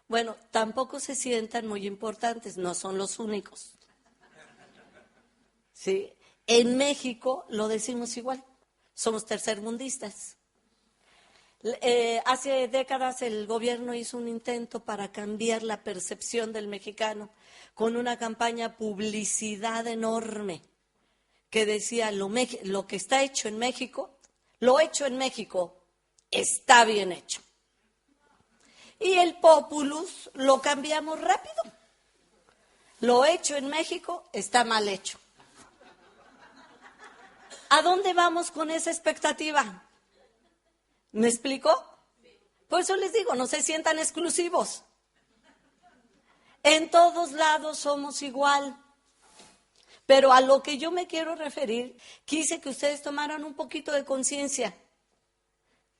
Bueno, tampoco se sientan muy importantes, no son los únicos. ¿Sí? En México lo decimos igual, somos tercermundistas. Hace décadas el gobierno hizo un intento para cambiar la percepción del mexicano con una campaña publicidad enorme que decía lo que está hecho en México, lo hecho en México está bien hecho. Y el populus lo cambiamos rápido. Lo hecho en México está mal hecho. ¿A dónde vamos con esa expectativa? ¿Me explicó? Por eso les digo, no se sientan exclusivos. En todos lados somos igual. Pero a lo que yo me quiero referir, quise que ustedes tomaran un poquito de conciencia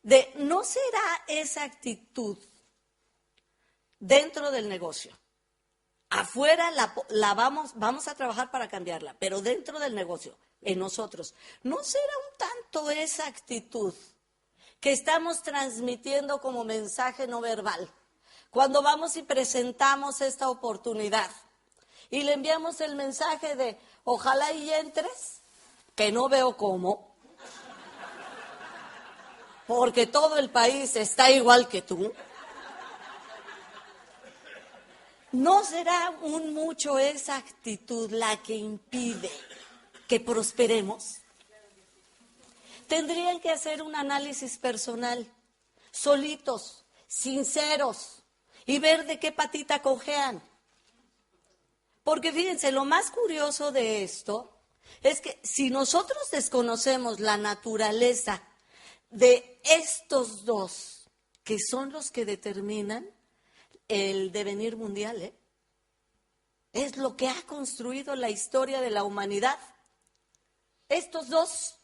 de no será esa actitud dentro del negocio. Afuera vamos a trabajar para cambiarla, pero dentro del negocio, en nosotros, ¿no será un tanto esa actitud que estamos transmitiendo como mensaje no verbal? Cuando vamos y presentamos esta oportunidad y le enviamos el mensaje de ojalá y entres, que no veo cómo, porque todo el país está igual que tú. ¿No será mucho esa actitud la que impide que prosperemos? Tendrían que hacer un análisis personal, solitos, sinceros, y ver de qué patita cojean. Porque fíjense, lo más curioso de esto es que si nosotros desconocemos la naturaleza de estos dos, que son los que determinan el devenir mundial, es lo que ha construido la historia de la humanidad. Estos dos,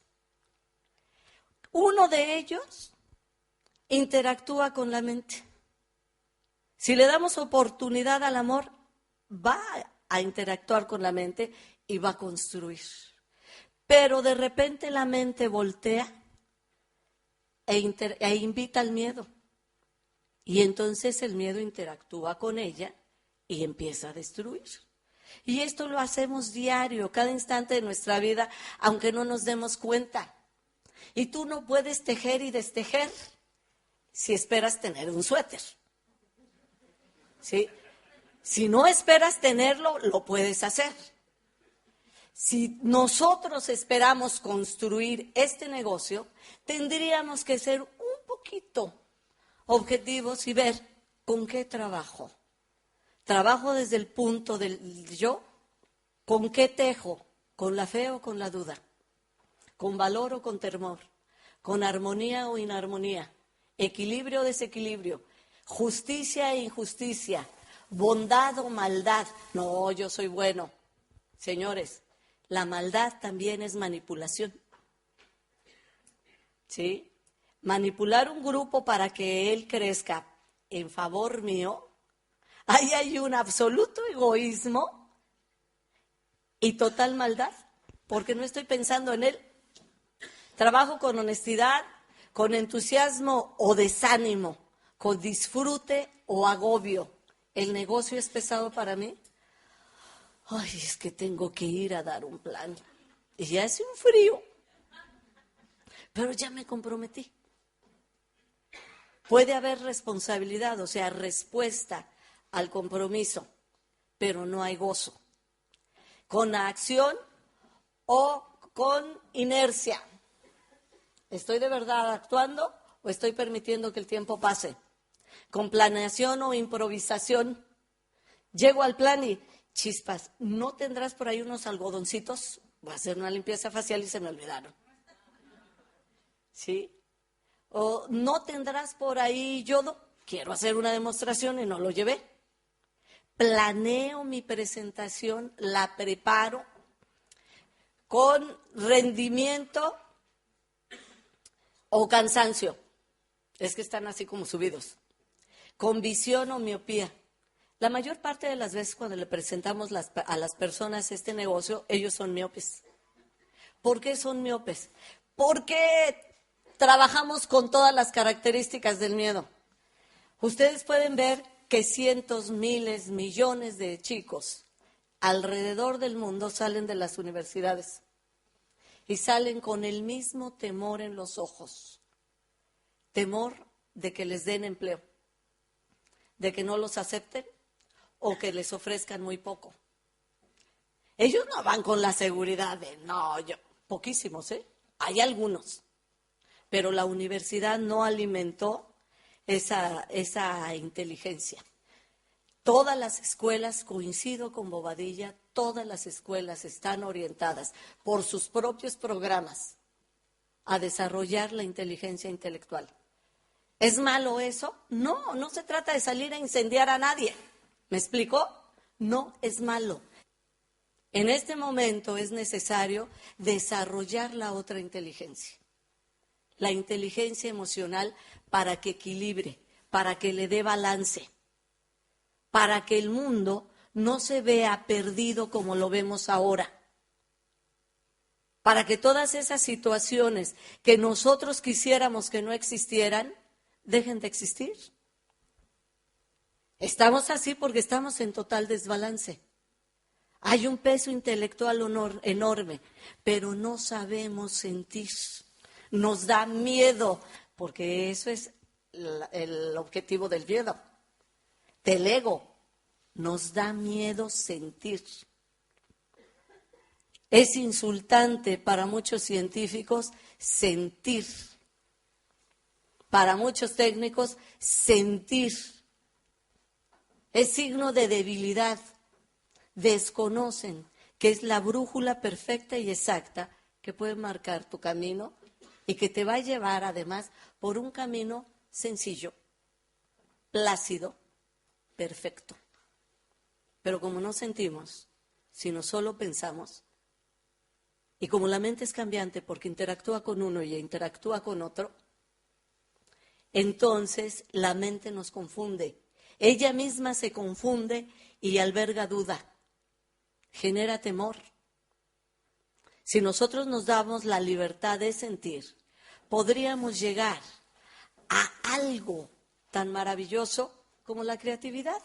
uno de ellos interactúa con la mente. Si le damos oportunidad al amor, va a interactuar con la mente y va a construir. Pero de repente la mente voltea e invita al miedo. Y entonces el miedo interactúa con ella y empieza a destruir. Y esto lo hacemos diario, cada instante de nuestra vida, aunque no nos demos cuenta. Y tú no puedes tejer y destejer si esperas tener un suéter. ¿Sí? Si no esperas tenerlo, lo puedes hacer. Si nosotros esperamos construir este negocio, tendríamos que ser un poquito objetivos y ver con qué trabajo. Trabajo desde el punto del yo, con qué tejo, con la fe o con la duda, con valor o con temor, con armonía o inarmonía, equilibrio o desequilibrio, justicia e injusticia, bondad o maldad. No, yo soy bueno. Señores, la maldad también es manipulación. ¿Sí? Manipular un grupo para que él crezca en favor mío, ahí hay un absoluto egoísmo y total maldad, porque no estoy pensando en él. Trabajo con honestidad, con entusiasmo o desánimo, con disfrute o agobio. ¿El negocio es pesado para mí? Ay, es que tengo que ir a dar un plan. Y ya hace un frío, pero ya me comprometí. Puede haber responsabilidad, o sea, respuesta al compromiso, pero no hay gozo. Con acción o con inercia. ¿Estoy de verdad actuando o estoy permitiendo que el tiempo pase? Con planeación o improvisación. Llego al plan y chispas, ¿no tendrás por ahí unos algodoncitos? Voy a hacer una limpieza facial y se me olvidaron. ¿Sí? O no tendrás por ahí yodo, quiero hacer una demostración y no lo llevé. Planeo mi presentación, la preparo con rendimiento o cansancio. Es que están así como subidos. Con visión o miopía. La mayor parte de las veces cuando le presentamos a las personas este negocio, ellos son miopes. ¿Por qué son miopes? Porque trabajamos con todas las características del miedo. Ustedes pueden ver que cientos, miles, millones de chicos alrededor del mundo salen de las universidades y salen con el mismo temor en los ojos. Temor de que les den empleo, de que no los acepten o que les ofrezcan muy poco. Ellos no van con la seguridad de, no, poquísimos, hay algunos. Pero la universidad no alimentó esa inteligencia. Todas las escuelas, coincido con Bobadilla, todas las escuelas están orientadas por sus propios programas a desarrollar la inteligencia intelectual. ¿Es malo eso? No, no se trata de salir a incendiar a nadie. ¿Me explico? No es malo. En este momento es necesario desarrollar la otra inteligencia, la inteligencia emocional, para que equilibre, para que le dé balance, para que el mundo no se vea perdido como lo vemos ahora, para que todas esas situaciones que nosotros quisiéramos que no existieran, dejen de existir. Estamos así porque estamos en total desbalance. Hay un peso intelectual enorme, pero no sabemos sentir. Nos da miedo, porque eso es el objetivo del miedo, del ego. Nos da miedo sentir. Es insultante para muchos científicos sentir. Para muchos técnicos, sentir. Es signo de debilidad. Desconocen que es la brújula perfecta y exacta que puede marcar tu camino y que te va a llevar además por un camino sencillo, plácido, perfecto. Pero como no sentimos, sino solo pensamos, y como la mente es cambiante porque interactúa con uno y interactúa con otro, entonces la mente nos confunde. Ella misma se confunde y alberga duda. Genera temor. Si nosotros nos damos la libertad de sentir, podríamos llegar a algo tan maravilloso como la creatividad.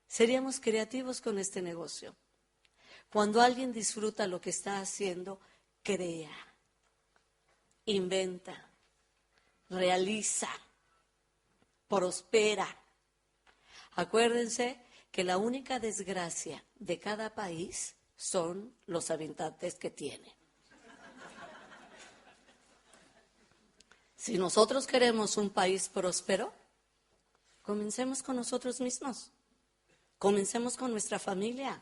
Seríamos creativos con este negocio. Cuando alguien disfruta lo que está haciendo, crea, inventa, realiza, prospera. Acuérdense que la única desgracia de cada país son los habitantes que tiene. Si nosotros queremos un país próspero, comencemos con nosotros mismos, comencemos con nuestra familia,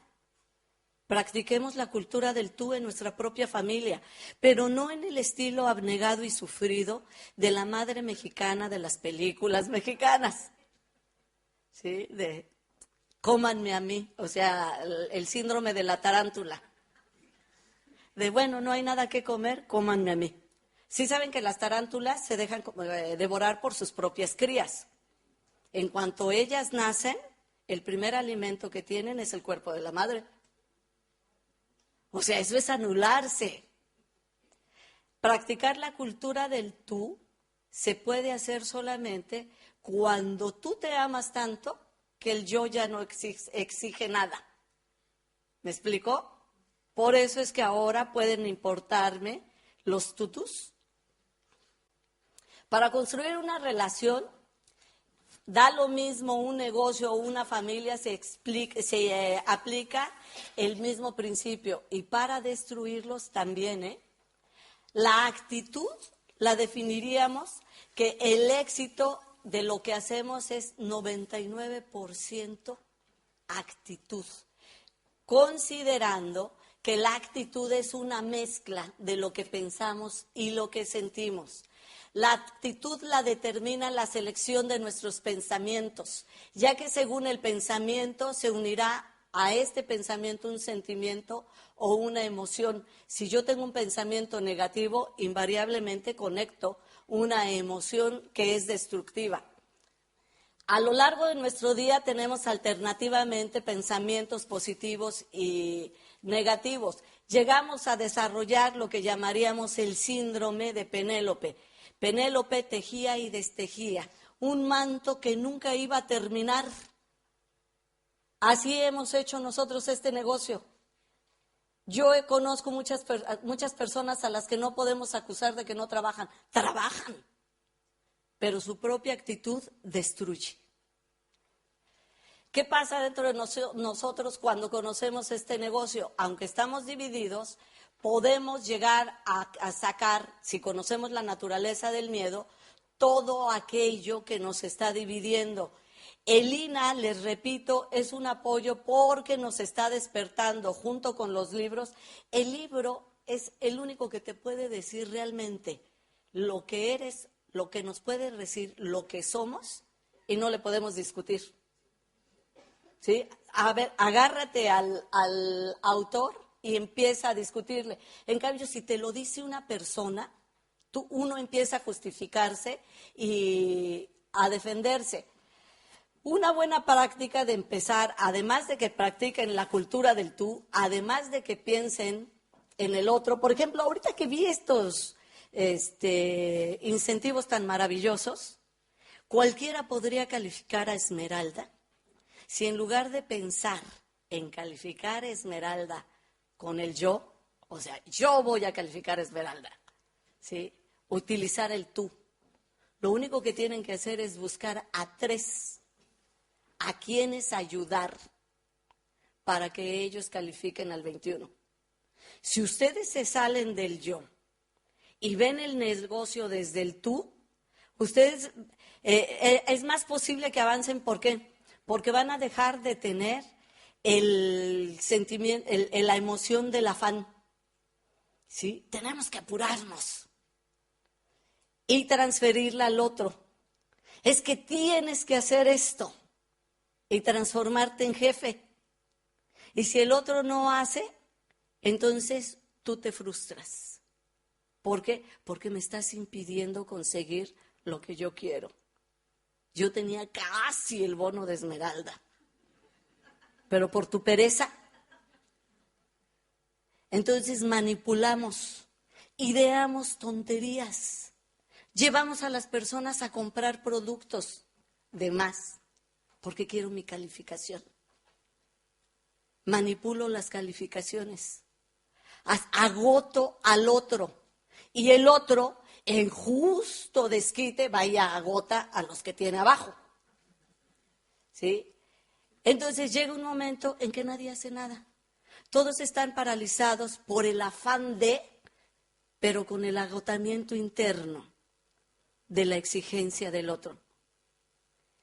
practiquemos la cultura del tú en nuestra propia familia, pero no en el estilo abnegado y sufrido de la madre mexicana de las películas mexicanas, ¿sí? De cómanme a mí, o sea, el síndrome de la tarántula. De bueno, no hay nada que comer, cómanme a mí. Sí saben que las tarántulas se dejan devorar por sus propias crías. En cuanto ellas nacen, el primer alimento que tienen es el cuerpo de la madre. O sea, eso es anularse. Practicar la cultura del tú se puede hacer solamente cuando tú te amas tanto que el yo ya no exige nada. ¿Me explicó? Por eso es que ahora pueden importarme los tutus. Para construir una relación, da lo mismo un negocio o una familia, se aplica el mismo principio. Y para destruirlos también, la actitud la definiríamos que el éxito de lo que hacemos es 99% actitud, considerando que la actitud es una mezcla de lo que pensamos y lo que sentimos. La actitud la determina la selección de nuestros pensamientos, ya que según el pensamiento se unirá a este pensamiento un sentimiento o una emoción. Si yo tengo un pensamiento negativo, invariablemente conecto una emoción que es destructiva. A lo largo de nuestro día tenemos alternativamente pensamientos positivos y negativos. Llegamos a desarrollar lo que llamaríamos el síndrome de Penélope. Penélope tejía y destejía un manto que nunca iba a terminar. Así hemos hecho nosotros este negocio. Yo conozco muchas personas a las que no podemos acusar de que no trabajan. Trabajan, pero su propia actitud destruye. ¿Qué pasa dentro de nosotros cuando conocemos este negocio? Aunque estamos divididos, podemos llegar a sacar, si conocemos la naturaleza del miedo, todo aquello que nos está dividiendo. El INA, les repito, es un apoyo porque nos está despertando junto con los libros. El libro es el único que te puede decir realmente lo que eres, lo que nos puede decir lo que somos, y no le podemos discutir. ¿sí? A ver, agárrate al autor y empieza a discutirle. En cambio, si te lo dice una persona, uno empieza a justificarse y a defenderse. Una buena práctica de empezar, además de que practiquen la cultura del tú, además de que piensen en el otro. Por ejemplo, ahorita que vi estos incentivos tan maravillosos, cualquiera podría calificar a Esmeralda si en lugar de pensar en calificar a Esmeralda con el yo, o sea, yo voy a calificar a Esmeralda, ¿sí? Utilizar el tú. Lo único que tienen que hacer es buscar a 3 a quienes ayudar para que ellos califiquen al 21. Si ustedes se salen del yo y ven el negocio desde el tú, ustedes es más posible que avancen. ¿Por qué? Porque van a dejar de tener el sentimiento, la emoción del afán. ¿Sí? Tenemos que apurarnos y transferirla al otro. Es que tienes que hacer esto y transformarte en jefe. Y si el otro no hace, entonces tú te frustras. ¿Por qué? Porque me estás impidiendo conseguir lo que yo quiero. Yo tenía casi el bono de Esmeralda, pero por tu pereza. Entonces manipulamos, ideamos tonterías, llevamos a las personas a comprar productos de más, porque quiero mi calificación. Manipulo las calificaciones, agoto al otro, y el otro, en justo desquite, va y agota a los que tiene abajo. ¿Sí? Entonces llega un momento en que nadie hace nada. Todos están paralizados por el afán de, pero con el agotamiento interno de la exigencia del otro.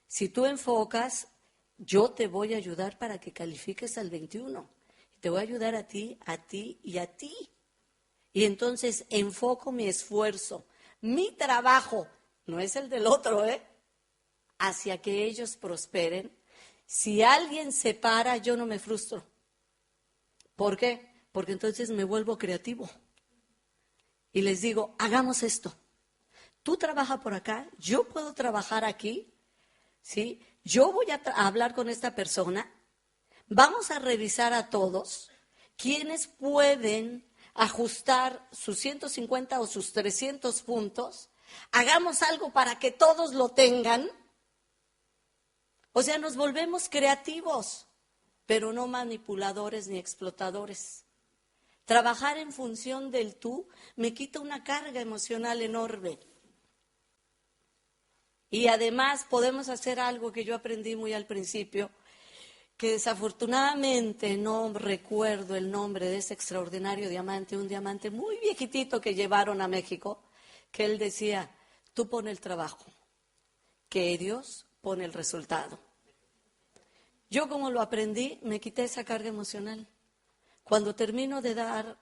Si tú enfocas, yo te voy a ayudar para que califiques al 21. Te voy a ayudar a ti y a ti. Y entonces enfoco mi esfuerzo, mi trabajo, no es el del otro, hacia que ellos prosperen. Si alguien se para, yo no me frustro. ¿Por qué? Porque entonces me vuelvo creativo. Y les digo, hagamos esto. Tú trabaja por acá, yo puedo trabajar aquí, ¿sí? Yo voy a hablar con esta persona, vamos a revisar a todos quienes pueden ajustar sus 150 o sus 300 puntos, hagamos algo para que todos lo tengan. O sea, nos volvemos creativos, pero no manipuladores ni explotadores. Trabajar en función del tú me quita una carga emocional enorme. Y además podemos hacer algo que yo aprendí muy al principio, que desafortunadamente no recuerdo el nombre de ese extraordinario diamante, un diamante muy viejitito que llevaron a México, que él decía, tú pon el trabajo, que Dios pone el resultado. Yo como lo aprendí, me quité esa carga emocional. Cuando termino de dar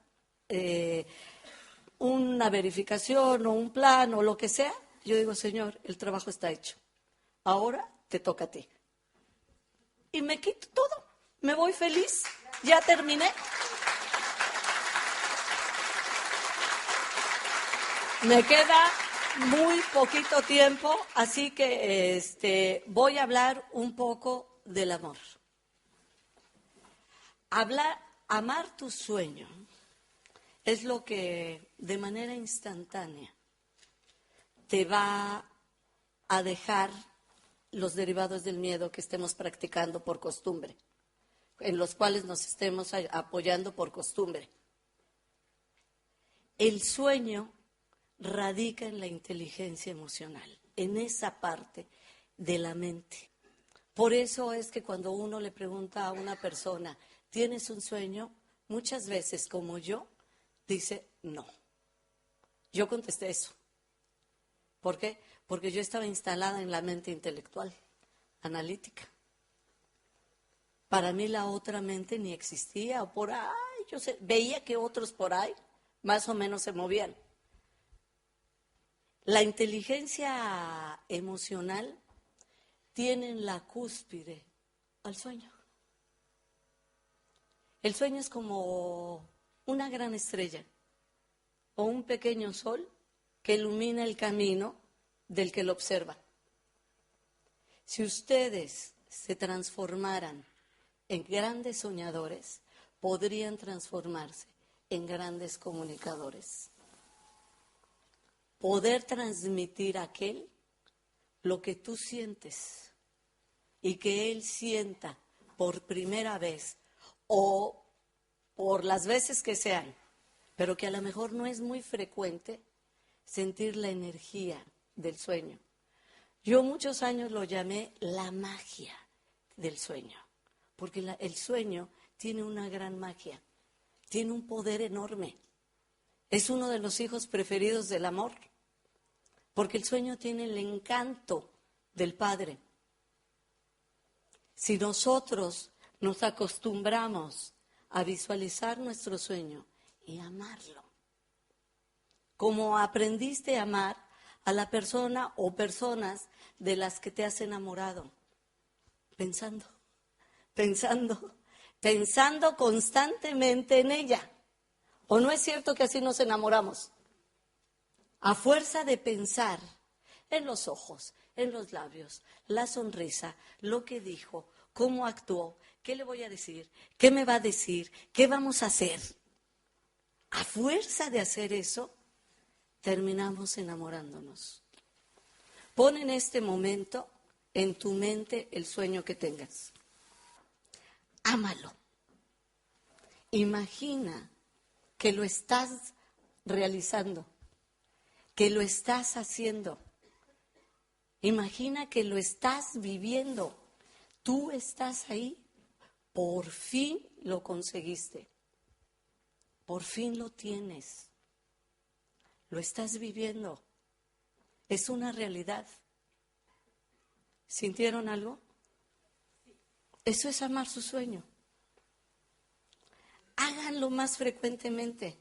una verificación o un plan o lo que sea, yo digo, Señor, el trabajo está hecho. Ahora te toca a ti. Y me quito todo. Me voy feliz. Ya terminé. Me queda muy poquito tiempo, así que voy a hablar un poco del amor. Amar tu sueño es lo que de manera instantánea te va a dejar los derivados del miedo que estemos practicando por costumbre, en los cuales nos estemos apoyando por costumbre. El sueño radica en la inteligencia emocional, en esa parte de la mente. Por eso es que cuando uno le pregunta a una persona, ¿tienes un sueño? Muchas veces, como yo, dice no. Yo contesté eso. ¿Por qué? Porque yo estaba instalada en la mente intelectual, analítica. Para mí la otra mente ni existía, o por ahí, veía que otros por ahí más o menos se movían. La inteligencia emocional tiene en la cúspide al sueño. El sueño es como una gran estrella o un pequeño sol que ilumina el camino del que lo observa. Si ustedes se transformaran en grandes soñadores, podrían transformarse en grandes comunicadores. Poder transmitir a aquel lo que tú sientes y que él sienta por primera vez o por las veces que sean, pero que a lo mejor no es muy frecuente sentir la energía del sueño. Yo muchos años lo llamé la magia del sueño, porque el sueño tiene una gran magia, tiene un poder enorme. Es uno de los hijos preferidos del amor, porque el sueño tiene el encanto del Padre. Si nosotros nos acostumbramos a visualizar nuestro sueño y amarlo, como aprendiste a amar a la persona o personas de las que te has enamorado, pensando constantemente en ella. ¿O no es cierto que así nos enamoramos? A fuerza de pensar en los ojos, en los labios, la sonrisa, lo que dijo, cómo actuó, qué le voy a decir, qué me va a decir, qué vamos a hacer. A fuerza de hacer eso, terminamos enamorándonos. Pon en este momento en tu mente el sueño que tengas. Ámalo. Imagina que lo estás realizando, que lo estás haciendo. Imagina que lo estás viviendo. Tú estás ahí. Por fin lo conseguiste. Por fin lo tienes. Lo estás viviendo. Es una realidad. ¿Sintieron algo? Eso es amar su sueño. Háganlo más frecuentemente.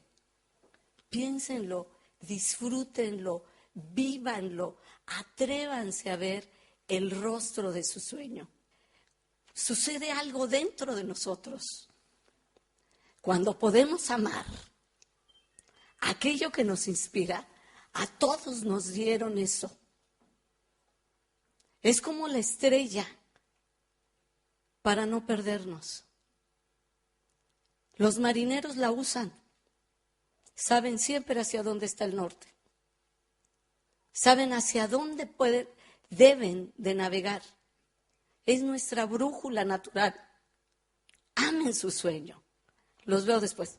Piénsenlo, disfrútenlo, vívanlo, atrévanse a ver el rostro de su sueño. Sucede algo dentro de nosotros. Cuando podemos amar aquello que nos inspira, a todos nos dieron eso. Es como la estrella para no perdernos. Los marineros la usan. Saben siempre hacia dónde está el norte. Saben hacia dónde deben de navegar. Es nuestra brújula natural. Amen su sueño. Los veo después.